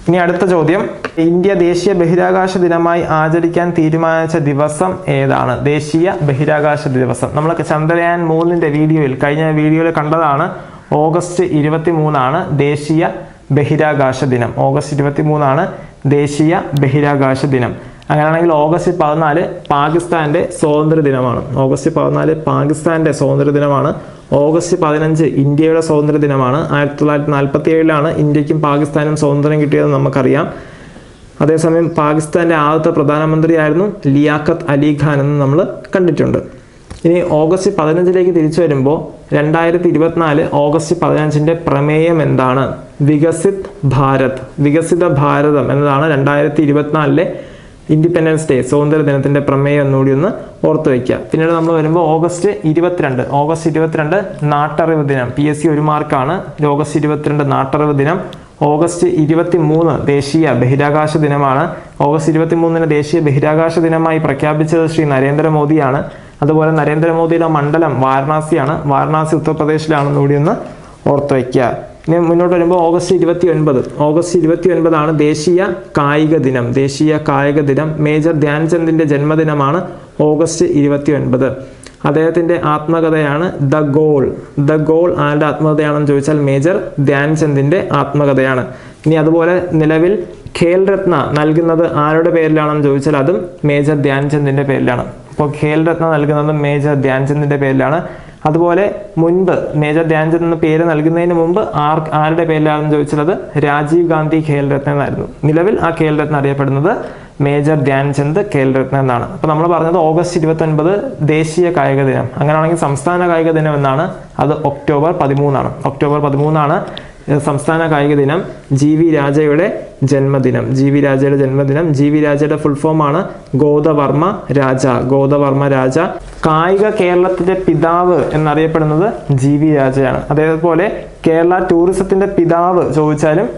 ഇനി അടുത്ത ചോദ്യം, ഇന്ത്യ ദേശീയ ബഹിരാകാശ ദിനമായി ആചരിക്കാൻ തീരുമാനിച്ച ദിവസം ഏതാണ്? ദേശീയ ബഹിരാകാശ ദിവസം നമ്മൾ ചന്ദ്രയാൻ 3 വീഡിയോയിൽ, കഴിഞ്ഞ വീഡിയോയിൽ കണ്ടതാണ്. ഓഗസ്റ്റ് 23 ദേശീയ ബഹിരാകാശ ദിനം. ഓഗസ്റ്റ് 23 ദേശീയ ബഹിരാകാശ ദിനം. അങ്ങനെയാണെങ്കിൽ ഓഗസ്റ്റ് 14 പാകിസ്ഥാന്റെ സ്വാതന്ത്ര്യ ദിനമാണ്. ഓഗസ്റ്റ് 14 പാകിസ്ഥാന്റെ സ്വാതന്ത്ര്യ ദിനമാണ്. ഓഗസ്റ്റ് 15 ഇന്ത്യയുടെ സ്വാതന്ത്ര്യ ദിനമാണ്. 1947 ഇന്ത്യക്കും പാകിസ്ഥാനും സ്വാതന്ത്ര്യം കിട്ടിയതെന്ന് നമുക്കറിയാം. അതേസമയം പാകിസ്ഥാന്റെ ആദ്യത്തെ പ്രധാനമന്ത്രിയായിരുന്നു ലിയാഖത്ത് അലി ഖാൻ എന്ന് നമ്മൾ കണ്ടിട്ടുണ്ട്. ഇനി ഓഗസ്റ്റ് 15 തിരിച്ചു വരുമ്പോൾ 2024 ഓഗസ്റ്റ് 15 പ്രമേയം എന്താണ്? വികസിത് ഭാരത്, വികസിത ഭാരതം എന്നതാണ് 2024 ഇൻഡിപെൻഡൻസ് ഡേ സ്വാതന്ത്ര്യ ദിനത്തിന്റെ പ്രമേയം എന്നുകൂടി ഒന്ന് ഓർത്തു വയ്ക്കുക. പിന്നീട് നമ്മൾ വരുമ്പോൾ ഓഗസ്റ്റ് 22 നാട്ടറിവ് ദിനം. PSC 1 മാർക്കാണ്. ഓഗസ്റ്റ് 22 നാട്ടറിവ് ദിനം. ഓഗസ്റ്റ് 23 ദേശീയ ബഹിരാകാശ ദിനമാണ്. ഓഗസ്റ്റ് 23 ദേശീയ ബഹിരാകാശ ദിനമായി പ്രഖ്യാപിച്ചത് ശ്രീ നരേന്ദ്രമോദിയാണ്. അതുപോലെ നരേന്ദ്രമോദിയുടെ മണ്ഡലം വാരണാസിയാണ്. വാരണാസി ഉത്തർപ്രദേശിലാണെന്ന് കൂടി ഒന്ന് ഓർത്തു വയ്ക്കുക. ഇനി മുന്നോട്ട് വരുമ്പോൾ ഓഗസ്റ്റ് 29 ദേശീയ കായിക ദിനം. ദേശീയ കായിക ദിനം. മേജർ ധ്യാൻചന്ദിന്റെ ജന്മദിനമാണ് ഓഗസ്റ്റ് 29. അദ്ദേഹത്തിന്റെ ആത്മകഥയാണ് ദ ഗോൾ. ദ ഗോൾ ആരുടെ ആത്മകഥയാണെന്ന് ചോദിച്ചാൽ മേജർ ധ്യാൻചന്ദിന്റെ ആത്മകഥയാണ്. ഇനി അതുപോലെ നിലവിൽ ഖേൽ രത്ന നൽകുന്നത് ആരുടെ പേരിലാണെന്ന് ചോദിച്ചാൽ അതും മേജർ ധ്യാൻചന്ദിന്റെ പേരിലാണ്. അപ്പോൾ ഖേൽ രത്ന നൽകുന്നതും മേജർ ധ്യാൻചന്ദിന്റെ പേരിലാണ്. അതുപോലെ മുൻപ് മേജർ ധ്യാൻചന്ദ് എന്ന പേര് നൽകുന്നതിന് മുമ്പ് ആരുടെ പേരിലാണെന്ന് ചോദിച്ചാൽ അത് രാജീവ് ഗാന്ധി ഖേൽ രത്ന എന്നായിരുന്നു. നിലവിൽ ആ ഖേൽ രത്ന അറിയപ്പെടുന്നത് മേജർ ധ്യാൻചന്ദ് ഖേൽ രത്ന എന്നാണ്. അപ്പോൾ നമ്മൾ പറഞ്ഞത് ഓഗസ്റ്റ് 29 ദേശീയ കായിക ദിനം. അങ്ങനെയാണെങ്കിൽ സംസ്ഥാന കായിക ദിനം എന്നാണ്. അത് ഒക്ടോബർ 13. ഒക്ടോബർ 13 സംസ്ഥാന കായിക ദിനം. GV രാജയുടെ ജന്മദിനം. GV രാജയുടെ ജന്മദിനം. GV രാജയുടെ ഫുൾ ഫോം ആണ് ഗോദവർമ്മ രാജ. ഗോദവർമ്മ രാജ. കായിക കേരളത്തിന്റെ പിതാവ് എന്നറിയപ്പെടുന്നത് GV രാജയാണ്. അതേപോലെ കേരള ടൂറിസത്തിന്റെ പിതാവ് ചോദിച്ചാലും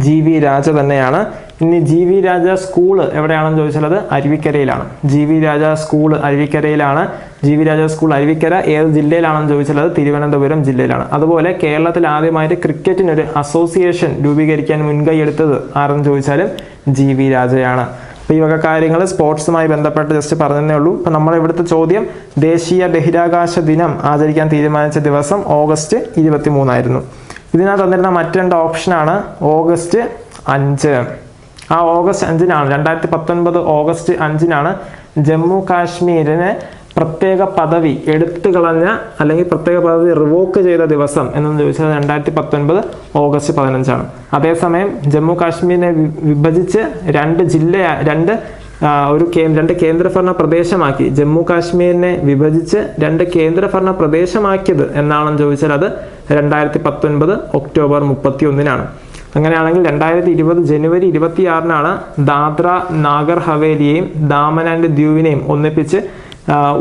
GV രാജ തന്നെയാണ്. ഇനി GV രാജ സ്കൂൾ എവിടെയാണെന്ന് ചോദിച്ചാൽ അത് അരുവിക്കരയിലാണ്. GV രാജ സ്കൂൾ അരുവിക്കരയിലാണ്. GV രാജ സ്കൂൾ അരുവിക്കര ഏത് ജില്ലയിലാണെന്ന് ചോദിച്ചാൽ അത് തിരുവനന്തപുരം ജില്ലയിലാണ്. അതുപോലെ കേരളത്തിൽ ആദ്യമായിട്ട് ക്രിക്കറ്റിനൊരു അസോസിയേഷൻ രൂപീകരിക്കാൻ മുൻകൈ എടുത്തത് ആരെന്ന് ചോദിച്ചാലും GV രാജയാണ്. അപ്പോൾ ഈ വക കാര്യങ്ങൾ സ്പോർട്സുമായി ബന്ധപ്പെട്ട് ജസ്റ്റ് പറഞ്ഞതേ ഉള്ളൂ. അപ്പോൾ നമ്മുടെ ഇവിടുത്തെ ചോദ്യം ദേശീയ ബഹിരാകാശ ദിനം ആചരിക്കാൻ തീരുമാനിച്ച ദിവസം ഓഗസ്റ്റ് 23 ഇതിനകത്ത് തന്നിരുന്ന മറ്റ് 2 ഓപ്ഷനാണ് ഓഗസ്റ്റ് 5. ആ ഓഗസ്റ്റ് 5 2019 ഓഗസ്റ്റ് 5 ജമ്മു കാശ്മീരിന് പ്രത്യേക പദവി എടുത്തു കളഞ്ഞ അല്ലെങ്കിൽ പ്രത്യേക പദവി റിവോക്ക് ചെയ്ത ദിവസം എന്ന് ചോദിച്ചാൽ 2019 ഓഗസ്റ്റ് 15. അതേസമയം ജമ്മു കാശ്മീരിനെ വിഭജിച്ച് രണ്ട് കേന്ദ്രഭരണ പ്രദേശമാക്കി. ജമ്മു കാശ്മീരിനെ വിഭജിച്ച് 2 കേന്ദ്രഭരണ പ്രദേശമാക്കിയത് എന്നാണെന്ന് ചോദിച്ചാൽ അത് 2019 ഒക്ടോബർ 31. അങ്ങനെയാണെങ്കിൽ 2020 ജനുവരി 26 ദാദ്ര നാഗർ ഹവേലിയെയും ദാമൻ ആൻഡ് ദ്യൂവിനെയും ഒന്നിപ്പിച്ച്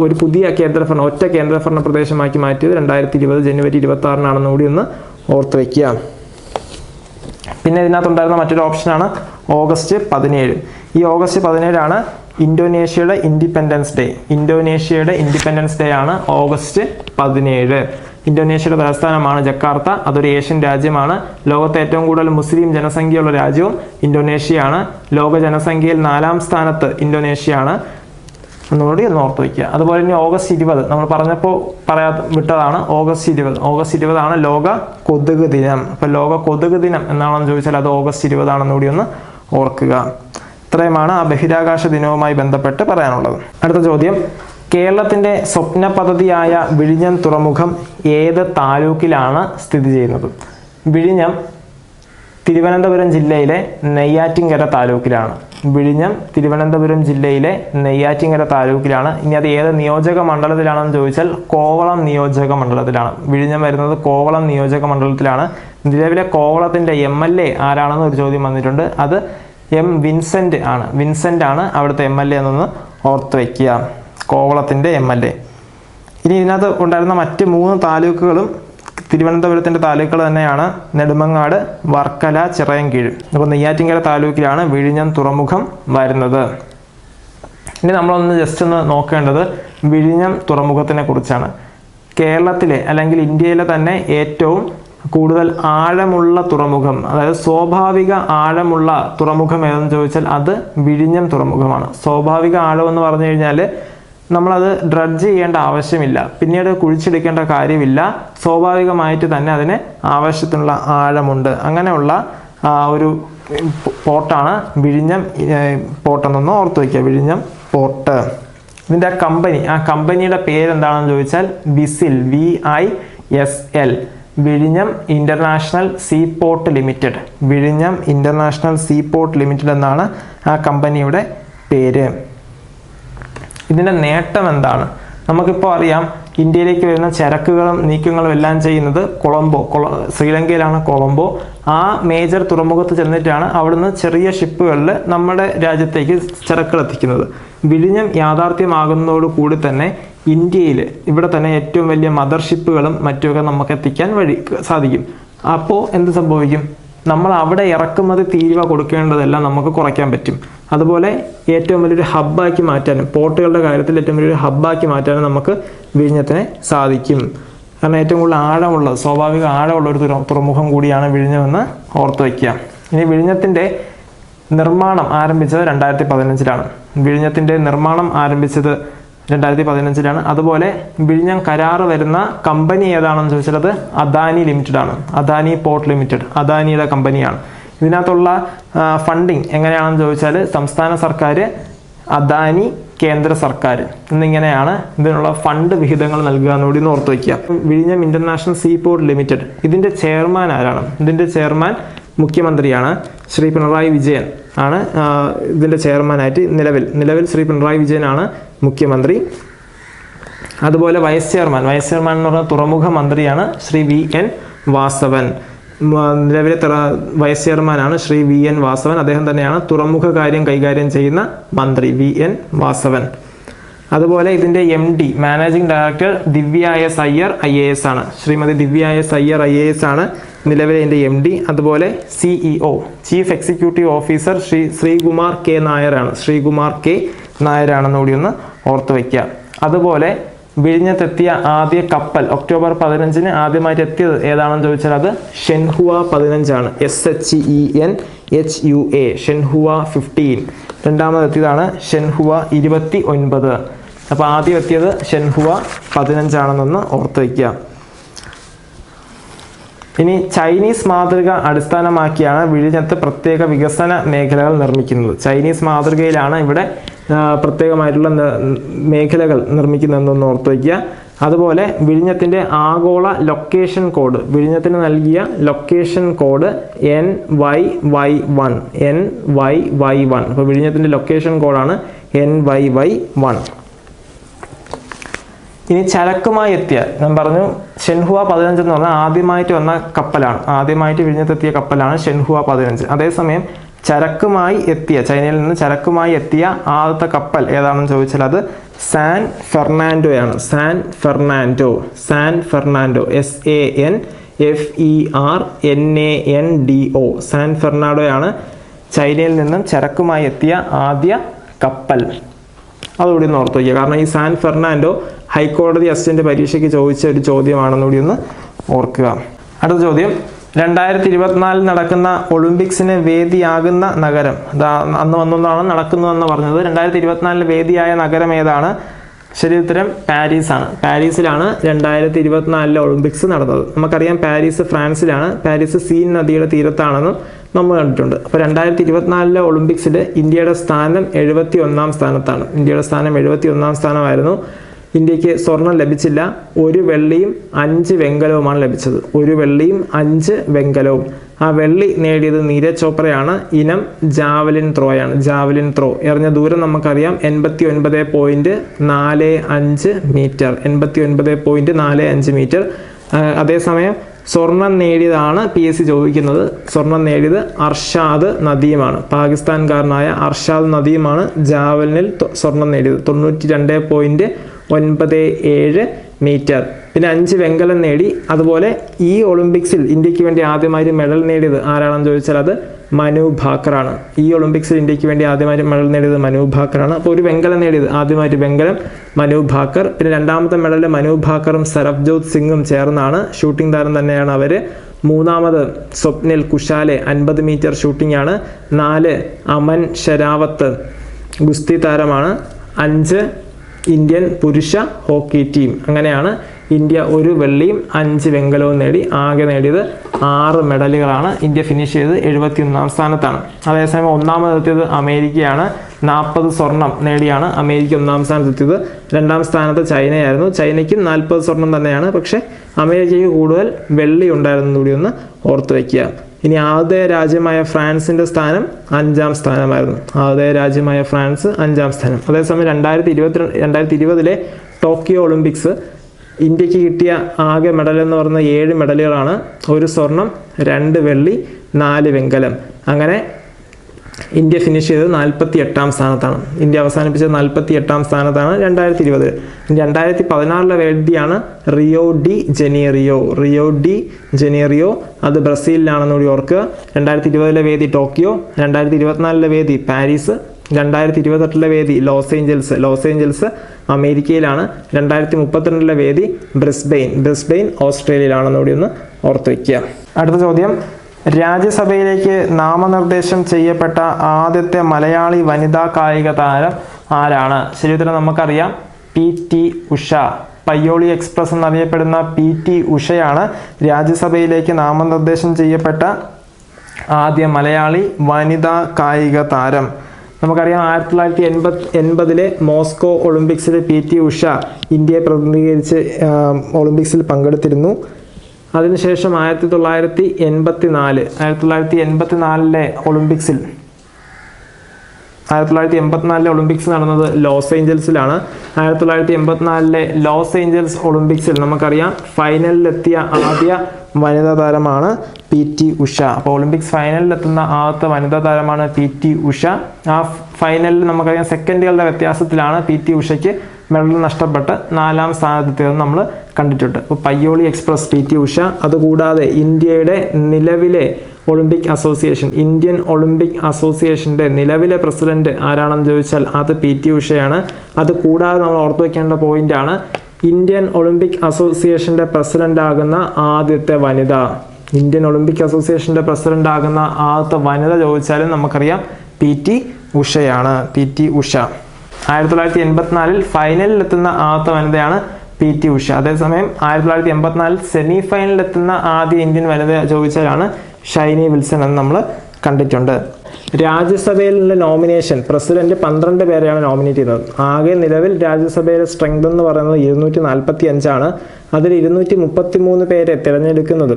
ഒരു പുതിയ ഒറ്റ കേന്ദ്രഭരണ പ്രദേശമാക്കി മാറ്റിയത് 2020 ജനുവരി 26 കൂടി ഒന്ന് ഓർത്ത് വയ്ക്കുക. പിന്നെ ഇതിനകത്തുണ്ടായിരുന്ന മറ്റൊരു ഓപ്ഷനാണ് ഓഗസ്റ്റ് 17. ഈ ഓഗസ്റ്റ് 17 ഇന്തോനേഷ്യയുടെ ഇൻഡിപെൻഡൻസ് ഡേ. ഇന്തോനേഷ്യയുടെ ഇൻഡിപെൻഡൻസ് ഡേ ആണ് ഓഗസ്റ്റ് 17. ഇന്തോനേഷ്യയുടെ തലസ്ഥാനമാണ് ജക്കാർത്ത. അതൊരു ഏഷ്യൻ രാജ്യമാണ്. ലോകത്തെ ഏറ്റവും കൂടുതൽ മുസ്ലിം ജനസംഖ്യയുള്ള രാജ്യവും ഇന്തോനേഷ്യയാണ്. ലോക ജനസംഖ്യയിൽ 4ാം സ്ഥാനത്ത് ഇന്തോനേഷ്യയാണ് എന്നുകൂടി ഒന്ന് ഓർത്ത് വയ്ക്കുക. അതുപോലെ തന്നെ ഓഗസ്റ്റ് 20 നമ്മൾ പറഞ്ഞപ്പോൾ വിട്ടതാണ്. ഓഗസ്റ്റ് 20 ലോക കൊതുക് ദിനം. അപ്പോൾ ലോക കൊതുക് ദിനം എന്നാണെന്ന് ചോദിച്ചാൽ അത് ഓഗസ്റ്റ് 20 കൂടി ഒന്ന് ഓർക്കുക. ഇത്രയുമാണ് ആ ബഹിരാകാശ ദിനവുമായി ബന്ധപ്പെട്ട് പറയാനുള്ളത്. അടുത്ത ചോദ്യം, കേരളത്തിന്റെ സ്വപ്ന പദ്ധതിയായ വിഴിഞ്ഞം തുറമുഖം ഏത് താലൂക്കിലാണ് സ്ഥിതി ചെയ്യുന്നത്? വിഴിഞ്ഞം തിരുവനന്തപുരം ജില്ലയിലെ നെയ്യാറ്റിൻകര താലൂക്കിലാണ്. വിഴിഞ്ഞം തിരുവനന്തപുരം ജില്ലയിലെ നെയ്യാറ്റിൻകര താലൂക്കിലാണ്. ഇനി അത് ഏത് നിയോജക മണ്ഡലത്തിലാണെന്ന് ചോദിച്ചാൽ കോവളം നിയോജക മണ്ഡലത്തിലാണ്. വിഴിഞ്ഞം വരുന്നത് കോവളം നിയോജക മണ്ഡലത്തിലാണ്. നിലവിലെ കോവളത്തിന്റെ MLA ആരാണെന്ന് ഒരു ചോദ്യം വന്നിട്ടുണ്ട്. അത് M വിൻസെന്റ് ആണ്. വിൻസെന്റ് ആണ് അവിടുത്തെ MLA എന്നൊന്ന് ഓർത്ത് വയ്ക്കുക. കോവളത്തിന്റെ MLA. ഇനി ഇതിനകത്ത് ഉണ്ടായിരുന്ന മറ്റ് 3 താലൂക്കുകളും തിരുവനന്തപുരത്തിന്റെ താലൂക്കുകൾ തന്നെയാണ്. നെടുമങ്ങാട്, വർക്കല, ചിറയൻകീഴ്. അപ്പോൾ നെയ്യാറ്റിൻകര താലൂക്കിലാണ് വിഴിഞ്ഞം തുറമുഖം വരുന്നത്. ഇനി നമ്മളൊന്ന് ജസ്റ്റ് ഒന്ന് നോക്കേണ്ടത് വിഴിഞ്ഞം തുറമുഖത്തിനെ കുറിച്ചാണ്. കേരളത്തിലെ അല്ലെങ്കിൽ ഇന്ത്യയിലെ തന്നെ ഏറ്റവും കൂടുതൽ ആഴമുള്ള തുറമുഖം, അതായത് സ്വാഭാവിക ആഴമുള്ള തുറമുഖം ഏതെന്ന് ചോദിച്ചാൽ അത് വിഴിഞ്ഞം തുറമുഖമാണ്. സ്വാഭാവിക ആഴം എന്ന് പറഞ്ഞു കഴിഞ്ഞാൽ നമ്മളത് ഡ്രഡ്ജ് ചെയ്യേണ്ട ആവശ്യമില്ല, പിന്നീട് കുഴിച്ചെടുക്കേണ്ട കാര്യമില്ല. സ്വാഭാവികമായിട്ട് തന്നെ അതിന് ആവശ്യത്തിനുള്ള ആഴമുണ്ട്. അങ്ങനെയുള്ള ഒരു പോർട്ടാണ് വിഴിഞ്ഞം പോർട്ടെന്നൊന്ന് ഓർത്ത് വയ്ക്കുക, വിഴിഞ്ഞം പോർട്ട്. ഇതിൻ്റെ കമ്പനിയുടെ പേരെന്താണെന്ന് ചോദിച്ചാൽ വിസിൽ, VISL, വിഴിഞ്ഞം ഇൻ്റർനാഷണൽ സീ പോർട്ട് ലിമിറ്റഡ്. വിഴിഞ്ഞം ഇൻ്റർനാഷണൽ സീ പോർട്ട് ലിമിറ്റഡ് എന്നാണ് ആ കമ്പനിയുടെ പേര്. ഇതിൻ്റെ നേട്ടം എന്താണ്? നമുക്കിപ്പോൾ അറിയാം, ഇന്ത്യയിലേക്ക് വരുന്ന ചരക്കുകളും നീക്കങ്ങളും എല്ലാം ചെയ്യുന്നത് ശ്രീലങ്കയിലാണ് കൊളംബോ. ആ മേജർ തുറമുഖത്ത് ചെന്നിട്ടാണ് അവിടുന്ന് ചെറിയ ഷിപ്പുകളിൽ നമ്മുടെ രാജ്യത്തേക്ക് ചരക്കുകൾ എത്തിക്കുന്നത്. വിഴിഞ്ഞം യാഥാർത്ഥ്യമാകുന്നതോടു കൂടി തന്നെ ഇന്ത്യയിൽ ഇവിടെ തന്നെ ഏറ്റവും വലിയ മദർഷിപ്പുകളും മറ്റുമൊക്കെ നമുക്ക് എത്തിക്കാൻ സാധിക്കും. അപ്പോൾ എന്ത് സംഭവിക്കും? നമ്മൾ അവിടെ ഇറക്കുമതി തീരുവ കൊടുക്കേണ്ടതെല്ലാം നമുക്ക് കുറയ്ക്കാൻ പറ്റും. അതുപോലെ ഏറ്റവും വലിയൊരു ഹബ്ബാക്കി മാറ്റാനും, പോർട്ടുകളുടെ കാര്യത്തിൽ ഏറ്റവും വലിയൊരു ഹബ്ബാക്കി മാറ്റാനും നമുക്ക് വിഴിഞ്ഞത്തിനെ സാധിക്കും. കാരണം ഏറ്റവും കൂടുതൽ സ്വാഭാവിക ആഴമുള്ള ഒരു തുറമുഖം കൂടിയാണ് വിഴിഞ്ഞമെന്ന് ഓർത്ത് വയ്ക്കുക. ഇനി വിഴിഞ്ഞത്തിൻ്റെ നിർമ്മാണം ആരംഭിച്ചത് 2015-ലാണ്. വിഴിഞ്ഞത്തിൻ്റെ നിർമ്മാണം ആരംഭിച്ചത് 2015-ലാണ്. അതുപോലെ വിഴിഞ്ഞം കരാറ് വരുന്ന കമ്പനി ഏതാണെന്ന് ചോദിച്ചാൽ അത് അദാനി ലിമിറ്റഡ് ആണ്. അദാനി പോർട്ട് ലിമിറ്റഡ് അദാനിയുടെ കമ്പനിയാണ്. ഇതിനകത്തുള്ള ഫണ്ടിങ് എങ്ങനെയാണെന്ന് ചോദിച്ചാൽ സംസ്ഥാന സർക്കാർ, അദാനി, കേന്ദ്ര സർക്കാർ എന്നിങ്ങനെയാണ് ഇതിനുള്ള ഫണ്ട് വിഹിതങ്ങൾ നൽകുക എന്നുകൂടി ഓർത്ത് വയ്ക്കുക. വിഴിഞ്ഞം ഇൻ്റർനാഷണൽ സീ പോർട്ട് ലിമിറ്റഡ്, ഇതിൻ്റെ ചെയർമാൻ ആരാണ്? ഇതിൻ്റെ ചെയർമാൻ മുഖ്യമന്ത്രിയാണ്. ശ്രീ പിണറായി വിജയൻ ആണ് ഇതിൻ്റെ ചെയർമാനായിട്ട് നിലവിൽ ശ്രീ പിണറായി വിജയനാണ് മുഖ്യമന്ത്രി. അതുപോലെ വൈസ് ചെയർമാൻ എന്ന് പറഞ്ഞ തുറമുഖ മന്ത്രിയാണ് ശ്രീ VN വാസവൻ. നിലവിലെ വൈസ് ചെയർമാനാണ് ശ്രീ VN വാസവൻ. അദ്ദേഹം തന്നെയാണ് തുറമുഖ കാര്യം കൈകാര്യം ചെയ്യുന്ന മന്ത്രി VN വാസവൻ. അതുപോലെ ഇതിൻ്റെ MD മാനേജിംഗ് ഡയറക്ടർ ദിവ്യ S. അയ്യർ IAS ആണ്. ശ്രീമതി ദിവ്യ S. അയ്യർ IAS ആണ് നിലവിലെ ഇതിൻ്റെ MD. അതുപോലെ CEO chief executive officer Sreekumar K. നായരാണ്. ശ്രീകുമാർ K. നായരാണെന്ന് കൂടി ഒന്ന് ഓർത്ത് വയ്ക്കുക. അതുപോലെ വിഴിഞ്ഞത്തെത്തിയ ആദ്യ കപ്പൽ ഒക്ടോബർ 15-ന് ആദ്യമായിട്ട് എത്തിയത് ഏതാണെന്ന് ചോദിച്ചാൽ അത് ഷെൻഹുവ 15 ആണ്. SHENHUA Zhenhua 15. രണ്ടാമതെത്തിയതാണ് ഷെൻഹുവ 29. അപ്പോൾ ആദ്യം എത്തിയത് ഷെൻഹുവ 15 ആണെന്നൊന്ന് ഓർത്ത് വയ്ക്കുക. ഇനി ചൈനീസ് മാതൃക അടിസ്ഥാനമാക്കിയാണ് വിഴിഞ്ഞത്ത് പ്രത്യേക വികസന മേഖലകൾ നിർമ്മിക്കുന്നത്. ചൈനീസ് മാതൃകയിലാണ് ഇവിടെ പ്രത്യേകമായിട്ടുള്ള മേഖലകൾ നിർമ്മിക്കുന്നതെന്നൊന്ന് ഓർത്ത് വയ്ക്കുക. അതുപോലെ വിഴിഞ്ഞത്തിൻ്റെ ആഗോള ലൊക്കേഷൻ കോഡ്, വിഴിഞ്ഞത്തിന് നൽകിയ ലൊക്കേഷൻ കോഡ് NYY1. NYY1. അപ്പോൾ വിഴിഞ്ഞത്തിൻ്റെ ലൊക്കേഷൻ കോഡാണ് NYY1. ഇനി ചരക്കുമായി എത്തിയ, ഞാൻ പറഞ്ഞു ഷെൻഹുവ 15 എന്ന് പറഞ്ഞാൽ ആദ്യമായിട്ട് വന്ന കപ്പലാണ്, ആദ്യമായിട്ട് വിഴിഞ്ഞത്തെത്തിയ കപ്പലാണ് ഷെൻഹുവ 15. അതേസമയം ചരക്കുമായി എത്തിയ, ചൈനയിൽ നിന്ന് ചരക്കുമായി എത്തിയ ആദ്യത്തെ കപ്പൽ ഏതാണെന്ന് ചോദിച്ചാൽ അത് സാൻ ഫെർണാൻഡോയാണ്. സാൻ ഫെർണാൻഡോ SANFERNANDO സാൻ ഫെർണാൻഡോയാണ് ചൈനയിൽ നിന്നും ചരക്കുമായി എത്തിയ ആദ്യ കപ്പൽ. അതുകൂടി ഒന്ന് ഓർത്ത് വയ്ക്കുക. കാരണം ഈ സാൻ ഫെർണാൻഡോ ഹൈക്കോടതി അസിസ്റ്റന്റ് പരീക്ഷയ്ക്ക് ചോദിച്ച ഒരു ചോദ്യമാണെന്നുകൂടി ഒന്ന് ഓർക്കുക. അടുത്ത ചോദ്യം, 2024 നടക്കുന്ന ഒളിമ്പിക്സിന് വേദിയാകുന്ന നഗരം, അന്ന് വന്നതാണ് നടക്കുന്നതെന്ന് പറഞ്ഞത്. 2024 വേദിയായ നഗരം ഏതാണ്? ശരി ഉത്തരം പാരീസ് ആണ്. പാരീസിലാണ് 2024 ഒളിമ്പിക്സ് നടന്നത്. നമുക്കറിയാം പാരീസ് ഫ്രാൻസിലാണ്. പാരീസ് സീൻ നദിയുടെ തീരത്താണെന്നും നമ്മൾ കണ്ടിട്ടുണ്ട്. അപ്പോൾ 2024 ഒളിമ്പിക്സിൽ ഇന്ത്യയുടെ സ്ഥാനം 71-ാം സ്ഥാനത്താണ്. ഇന്ത്യയുടെ സ്ഥാനം 71-ാം സ്ഥാനമായിരുന്നു. ഇന്ത്യക്ക് സ്വർണം ലഭിച്ചില്ല. 1 വെള്ളിയും 5 വെങ്കലവുമാണ് ലഭിച്ചത്. 1 വെള്ളിയും 5 വെങ്കലവും. ആ വെള്ളി നേടിയത് നീരജ് ചോപ്രയാണ്. ഇനം ജാവലിൻ ത്രോയാണ്. ജാവലിൻ ത്രോ എറിഞ്ഞ ദൂരം നമുക്കറിയാം 89.45 മീറ്റർ. 89.45 മീറ്റർ. അതേസമയം സ്വർണം നേടിയതാണ് PSC ചോദിക്കുന്നത്. സ്വർണം നേടിയത് അർഷാദ് നദീമാണ്. പാകിസ്ഥാൻകാരനായ അർഷാദ് നദീമാണ് ജാവലിനിൽ സ്വർണം നേടിയത്. 92.97 മീറ്റർ. പിന്നെ 5 വെങ്കലം നേടി. അതുപോലെ ഈ ഒളിമ്പിക്സിൽ ഇന്ത്യക്ക് വേണ്ടി ആദ്യമായി മെഡൽ നേടിയത് ആരാണെന്ന് ചോദിച്ചാൽ അത് മനു ഭാക്കറാണ്. ഈ ഒളിമ്പിക്സിൽ ഇന്ത്യക്ക് വേണ്ടി ആദ്യമായി മെഡൽ നേടിയത് മനു ഭാക്കറാണ്. അപ്പോൾ 1 വെങ്കലം നേടിയത് ആദ്യമായിട്ട് വെങ്കലം മനു ഭാക്കർ. പിന്നെ രണ്ടാമത്തെ മെഡൽ മനു ഭാക്കറും സരബ്ജോത് സിംഗും ചേർന്നാണ്. ഷൂട്ടിംഗ് താരം തന്നെയാണ് അവർ. മൂന്നാമത് സ്വപ്നിൽ കുശാലെ 50 മീറ്റർ ഷൂട്ടിംഗ് ആണ്. 4 അമൻ ഷെരാവത്ത് ഗുസ്തി താരമാണ്. 5 ഇന്ത്യൻ പുരുഷ ഹോക്കി ടീം. അങ്ങനെയാണ് ഇന്ത്യ 1 വെള്ളിയും 5 വെങ്കലവും നേടി ആകെ നേടിയത് 6 മെഡലുകളാണ്. ഇന്ത്യ ഫിനിഷ് ചെയ്തത് 71ാം സ്ഥാനത്താണ്. അതേസമയം ഒന്നാമതെത്തിയത് അമേരിക്കയാണ്. 40 സ്വർണം നേടിയാണ് അമേരിക്ക 1ാം സ്ഥാനത്തെത്തിയത്. 2ാം സ്ഥാനത്ത് ചൈനയായിരുന്നു. ചൈനയ്ക്കും 40 സ്വർണം തന്നെയാണ്. പക്ഷേ അമേരിക്കയ്ക്ക് കൂടുതൽ വെള്ളി ഉണ്ടായിരുന്നു കൂടി ഒന്ന് ഓർത്തു വയ്ക്കുക. ഇനി ആദ്യ രാജ്യമായ ഫ്രാൻസിന്റെ സ്ഥാനം 5ാം സ്ഥാനമായിരുന്നു. ആദ്യ രാജ്യമായ ഫ്രാൻസ് 5ാം സ്ഥാനം. അതേസമയം 2020 ടോക്കിയോ ഒളിമ്പിക്സ് ഇന്ത്യക്ക് കിട്ടിയ ആകെ മെഡൽ എന്ന് പറയുന്നത് 7 മെഡലുകളാണ്. 1 സ്വർണം, 2 വെള്ളി, 4 വെങ്കലം. അങ്ങനെ ഇന്ത്യ ഫിനിഷ് ചെയ്തത് 48ാം സ്ഥാനത്താണ്. ഇന്ത്യ അവസാനിപ്പിച്ചത് 48ാം സ്ഥാനത്താണ് 2020. 2016 വേദിയാണ് റിയോ ഡി ജനീറിയോ. അത് ബ്രസീലിലാണെന്നുകൂടി ഓർക്കുക. 2020 വേദി ടോക്കിയോ, 2024 വേദി പാരീസ്, 2028 വേദി ലോസ് ഏഞ്ചൽസ് അമേരിക്കയിലാണ്. 2032 വേദി ബ്രിസ്ബെയിൻ ഓസ്ട്രേലിയയിലാണെന്നുകൂടി ഒന്ന് ഓർത്ത് വയ്ക്കുക. അടുത്ത ചോദ്യം, രാജ്യസഭയിലേക്ക് നാമനിർദ്ദേശം ചെയ്യപ്പെട്ട ആദ്യത്തെ മലയാളി വനിതാ കായിക താരം ആരാണ്? ശരിയുത്തരം നമുക്കറിയാം, PT ഉഷ. പയ്യോളി എക്സ്പ്രസ് എന്നറിയപ്പെടുന്ന PT ഉഷയാണ് രാജ്യസഭയിലേക്ക് നാമനിർദ്ദേശം ചെയ്യപ്പെട്ട ആദ്യ മലയാളി വനിതാ കായിക താരം. നമുക്കറിയാം 1980 മോസ്കോ ഒളിമ്പിക്സിൽ PT ഉഷ ഇന്ത്യയെ പ്രതിനിധീകരിച്ച് ഒളിമ്പിക്സിൽ പങ്കെടുത്തിരുന്നു. അതിനുശേഷം 1984 ഒളിമ്പിക്സിൽ 1984 ഒളിമ്പിക്സ് നടന്നത് ലോസ് ഏഞ്ചൽസിലാണ്. 1984 ലോസ് ഏഞ്ചൽസ് ഒളിമ്പിക്സിൽ നമുക്കറിയാം ഫൈനലിലെത്തിയ ആദ്യ വനിതാ താരമാണ് PT ഉഷ. അപ്പോൾ ഒളിമ്പിക്സ് ഫൈനലിലെത്തുന്ന ആദ്യത്തെ വനിതാ താരമാണ് PT ഉഷ. ആ ഫൈനലിൽ നമുക്കറിയാം സെക്കൻഡുകളുടെ വ്യത്യാസത്തിലാണ് PT ഉഷയ്ക്ക് മെഡൽ നഷ്ടപ്പെട്ട് 4ാം സ്ഥാനത്തെത്തിയതെന്ന് നമ്മൾ കണ്ടിട്ടുണ്ട്. അപ്പോൾ പയ്യോളി എക്സ്പ്രസ് PT ഉഷ. അതുകൂടാതെ ഇന്ത്യയുടെ നിലവിലെ ഇന്ത്യൻ ഒളിമ്പിക് അസോസിയേഷൻ്റെ നിലവിലെ പ്രസിഡന്റ് ആരാണെന്ന് ചോദിച്ചാൽ അത് PT ഉഷയാണ്. അത് കൂടാതെ നമ്മൾ ഓർത്തു വയ്ക്കേണ്ട പോയിന്റാണ്, ഇന്ത്യൻ ഒളിമ്പിക് അസോസിയേഷൻ്റെ പ്രസിഡന്റ് ആകുന്ന ആദ്യത്തെ വനിത. ഇന്ത്യൻ ഒളിമ്പിക് അസോസിയേഷൻ്റെ പ്രസിഡന്റ് ആകുന്ന ആദ്യത്തെ വനിത ചോദിച്ചാലും നമുക്കറിയാം PT ഉഷയാണ്. PT ഉഷ 1984 ഫൈനലിലെത്തുന്ന ആദ്യത്തെ വനിതയാണ് PT ഉഷ. അതേസമയം 1984 സെമി ഫൈനലിലെത്തുന്ന ആദ്യ ഇന്ത്യൻ വനിത ചോദിച്ചാലാണ് ഷൈനി വിൽസൺ എന്ന് നമ്മൾ കണ്ടിട്ടുണ്ട്. രാജ്യസഭയിലുള്ള നോമിനേഷൻ പ്രസിഡന്റ് 12 പേരെയാണ് നോമിനേറ്റ് ചെയ്യുന്നത്. ആകെ നിലവിൽ രാജ്യസഭയിലെ സ്ട്രെങ്ത് എന്ന് പറയുന്നത് 245 അതിൽ 233 പേരെ തിരഞ്ഞെടുക്കുന്നത്,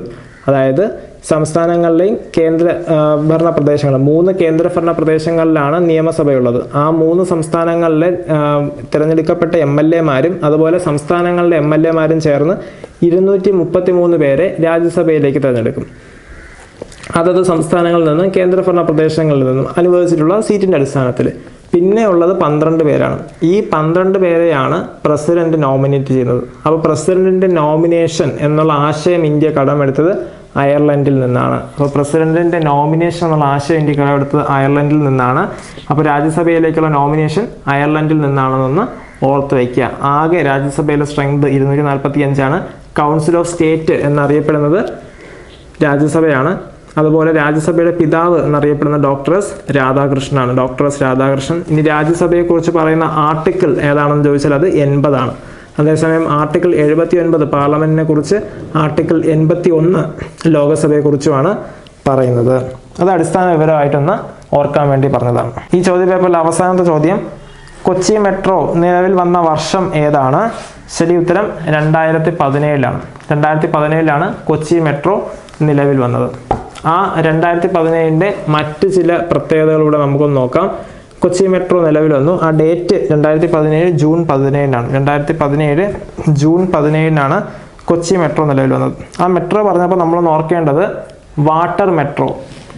അതായത് സംസ്ഥാനങ്ങളിലെയും കേന്ദ്ര ഭരണ പ്രദേശങ്ങളും 3 കേന്ദ്രഭരണ പ്രദേശങ്ങളിലാണ് നിയമസഭയുള്ളത്. ആ 3 സംസ്ഥാനങ്ങളിലെ തിരഞ്ഞെടുക്കപ്പെട്ട MLA-മാരും അതുപോലെ സംസ്ഥാനങ്ങളിലെ MLA-മാരും ചേർന്ന് 233 പേരെ രാജ്യസഭയിലേക്ക് തിരഞ്ഞെടുക്കും. അതത് സംസ്ഥാനങ്ങളിൽ നിന്നും കേന്ദ്രഭരണ പ്രദേശങ്ങളിൽ നിന്നും അനുവദിച്ചിട്ടുള്ള സീറ്റിൻ്റെ അടിസ്ഥാനത്തിൽ. പിന്നെ ഉള്ളത് 12 പേരാണ്. ഈ 12 പേരെയാണ് പ്രസിഡന്റ് നോമിനേറ്റ് ചെയ്യുന്നത്. അപ്പോൾ പ്രസിഡന്റിന്റെ നോമിനേഷൻ എന്നുള്ള ആശയം ഇന്ത്യ കടമെടുത്തത് അയർലൻഡിൽ നിന്നാണ്. അപ്പോൾ പ്രസിഡന്റിന്റെ നോമിനേഷൻ എന്നുള്ള ആശയം ഇന്ത്യ കടമെടുത്തത് അയർലൻഡിൽ നിന്നാണ്. അപ്പോൾ രാജ്യസഭയിലേക്കുള്ള നോമിനേഷൻ അയർലൻഡിൽ നിന്നാണെന്നൊന്ന് ഓർത്ത് വയ്ക്കുക. ആകെ രാജ്യസഭയിലെ സ്ട്രെങ്ത് 245. കൗൺസിൽ ഓഫ് സ്റ്റേറ്റ് എന്നറിയപ്പെടുന്നത് രാജ്യസഭയാണ്. അതുപോലെ രാജ്യസഭയുടെ പിതാവ് എന്നറിയപ്പെടുന്ന ഡോക്ടർ എസ് രാധാകൃഷ്ണൻ. ഇനി രാജ്യസഭയെക്കുറിച്ച് പറയുന്ന ആർട്ടിക്കിൾ ഏതാണെന്ന് ചോദിച്ചാൽ അത് 80. അതേസമയം ആർട്ടിക്കിൾ 79 പാർലമെന്റിനെ കുറിച്ച്, ആർട്ടിക്കിൾ 81 ലോകസഭയെക്കുറിച്ചുമാണ് പറയുന്നത്. അത് അടിസ്ഥാന വിവരമായിട്ടൊന്ന് ഓർക്കാൻ വേണ്ടി പറഞ്ഞതാണ്. ഈ ചോദ്യപേപ്പറിൽ അവസാനത്തെ ചോദ്യം, കൊച്ചി മെട്രോ നിലവിൽ വന്ന വർഷം ഏതാണ്? ശരി ഉത്തരം 2017. 2017 കൊച്ചി മെട്രോ നിലവിൽ വന്നത്. ആ 2017 മറ്റ് ചില പ്രത്യേകതകളിലൂടെ നമുക്കൊന്ന് നോക്കാം. കൊച്ചി മെട്രോ നിലവിൽ വന്നു. ആ date 2017 June 17. 2017 June 17 Kochi metro നിലവിൽ വന്നത്. ആ മെട്രോ പറഞ്ഞപ്പോൾ നമ്മളൊന്ന് ഓർക്കേണ്ടത് വാട്ടർ മെട്രോ.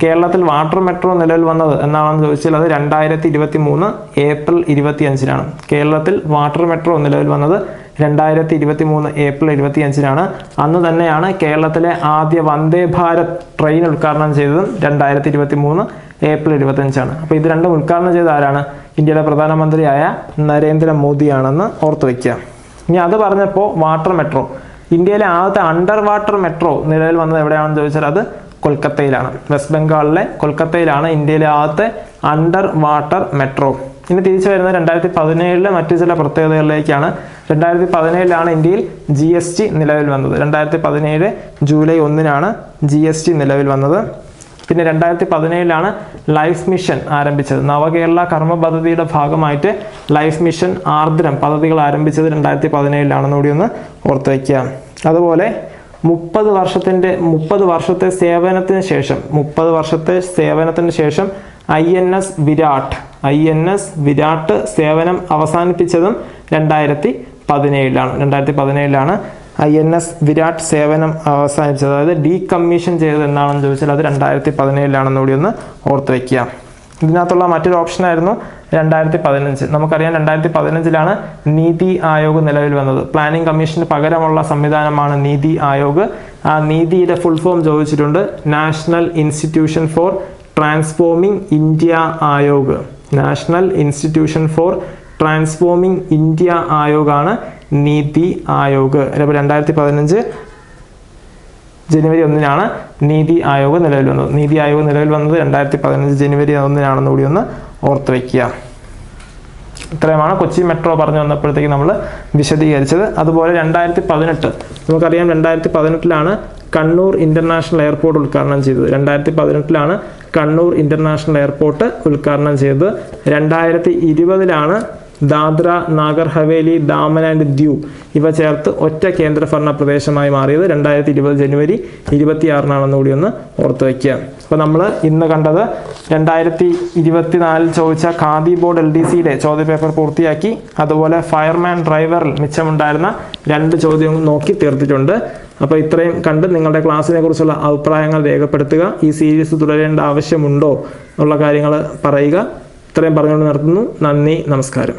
കേരളത്തിൽ വാട്ടർ മെട്രോ നിലവിൽ വന്നത് എന്നാണെന്ന് ചോദിച്ചാൽ അത് 2023 ഏപ്രിൽ 25. കേരളത്തിൽ വാട്ടർ മെട്രോ നിലവിൽ വന്നത് 2023 ഏപ്രിൽ 25. അന്ന് തന്നെയാണ് കേരളത്തിലെ ആദ്യ വന്ദേ ഭാരത് ട്രെയിൻ ഉദ്ഘാടനം ചെയ്തതും 2023 ഏപ്രിൽ 25. അപ്പോൾ ഇത് രണ്ടും ഉദ്ഘാടനം ചെയ്ത ആരാണ്? ഇന്ത്യയുടെ പ്രധാനമന്ത്രിയായ നരേന്ദ്രമോദിയാണെന്ന് ഓർത്തു വയ്ക്കുക. ഇനി അത് പറഞ്ഞപ്പോൾ വാട്ടർ മെട്രോ, ഇന്ത്യയിലെ ആദ്യത്തെ അണ്ടർ വാട്ടർ മെട്രോ നിലവിൽ വന്നത് എവിടെയാണെന്ന് ചോദിച്ചാൽ അത് കൊൽക്കത്തയിലാണ്. വെസ്റ്റ് ബംഗാളിലെ കൊൽക്കത്തയിലാണ് ഇന്ത്യയിലെ ആദ്യത്തെ അണ്ടർ വാട്ടർ മെട്രോ. ഇനി തിരിച്ചു വരുന്നത് 2017 മറ്റു ചില പ്രത്യേകതകളിലേക്കാണ്. 2017 ഇന്ത്യയിൽ GST നിലവിൽ വന്നത്. 2017 ജൂലൈ 1 GST നിലവിൽ വന്നത്. പിന്നെ 2017 ലൈഫ് മിഷൻ ആരംഭിച്ചത്. നവകേരള കർമ്മ പദ്ധതിയുടെ ഭാഗമായിട്ട് ലൈഫ് മിഷൻ ആർദ്രം പദ്ധതികൾ ആരംഭിച്ചത് 2017 കൂടി ഒന്ന് ഓർത്ത് വയ്ക്കുക. അതുപോലെ 30 വർഷത്തെ സേവനത്തിന് ശേഷം INS വിരാട്ട് സേവനം അവസാനിപ്പിച്ചതും 2017 INS വിരാട്ട് സേവനം അവസാനിച്ചത്, അതായത് ഡീകമ്മീഷൻ ചെയ്തത് എന്നാണെന്ന് ചോദിച്ചാൽ അത് 2017 കൂടി ഒന്ന് ഓർത്ത് വയ്ക്കുക. ഇതിനകത്തുള്ള മറ്റൊരു ഓപ്ഷനായിരുന്നു 2015. നമുക്കറിയാം 2015 നീതി ആയോഗ് നിലവിൽ വന്നത്. പ്ലാനിംഗ് കമ്മീഷന് പകരമുള്ള സംവിധാനമാണ് നീതി ആയോഗ്. ആ നീതിയുടെ ഫുൾ ഫോം ചോദിച്ചിട്ടുണ്ട്. National institution for transforming India Aayog. National institution for transforming India ആയോഗാണ് നീതി ആയോഗ്. അപ്പോൾ 2015 ജനുവരി 1 നീതി ആയോഗ് നിലവിൽ വന്നത്. നീതി ആയോഗ് നിലവിൽ വന്നത് 2015 ജനുവരി 1 കൂടി ഒന്ന് ഓർത്ത് വയ്ക്കുക. ഇത്രയുമാണ് കൊച്ചി മെട്രോ പറഞ്ഞു വന്നപ്പോഴത്തേക്ക് നമ്മൾ വിശദീകരിച്ചത്. അതുപോലെ 2018 നമുക്കറിയാം 2018 കണ്ണൂർ ഇന്റർനാഷണൽ എയർപോർട്ട് ഉദ്ഘാടനം ചെയ്തത്. 2018 കണ്ണൂർ ഇന്റർനാഷണൽ എയർപോർട്ട് ഉദ്ഘാടനം ചെയ്തത്. 2020 ദാദ്ര നാഗർ ഹവേലി ദാമൻ ആൻഡ് ദ്യൂ ഇവ ചേർത്ത് ഒറ്റ കേന്ദ്രഭരണ പ്രദേശമായി മാറിയത് 2020 ജനുവരി 26 കൂടി ഒന്ന് ഓർത്ത് വയ്ക്കുക. അപ്പോൾ നമ്മൾ ഇന്ന് കണ്ടത് 2024 ചോദിച്ച ഖാദി ബോർഡ് LDCയുടെ ചോദ്യപേപ്പർ പൂർത്തിയാക്കി. അതുപോലെ ഫയർമാൻ ഡ്രൈവറിൽ മിച്ചമുണ്ടായിരുന്ന 2 ചോദ്യങ്ങൾ നോക്കി തീർത്തിട്ടുണ്ട്. അപ്പോൾ ഇത്രയും കണ്ട് നിങ്ങളുടെ ക്ലാസ്സിനെ കുറിച്ചുള്ള അഭിപ്രായങ്ങൾ രേഖപ്പെടുത്തുക. ഈ സീരീസ് തുടരേണ്ട ആവശ്യമുണ്ടോ എന്നുള്ള കാര്യങ്ങൾ പറയുക. ഇത്രയും പറഞ്ഞുകൊണ്ട് നിർത്തുന്നു. നന്ദി, നമസ്കാരം.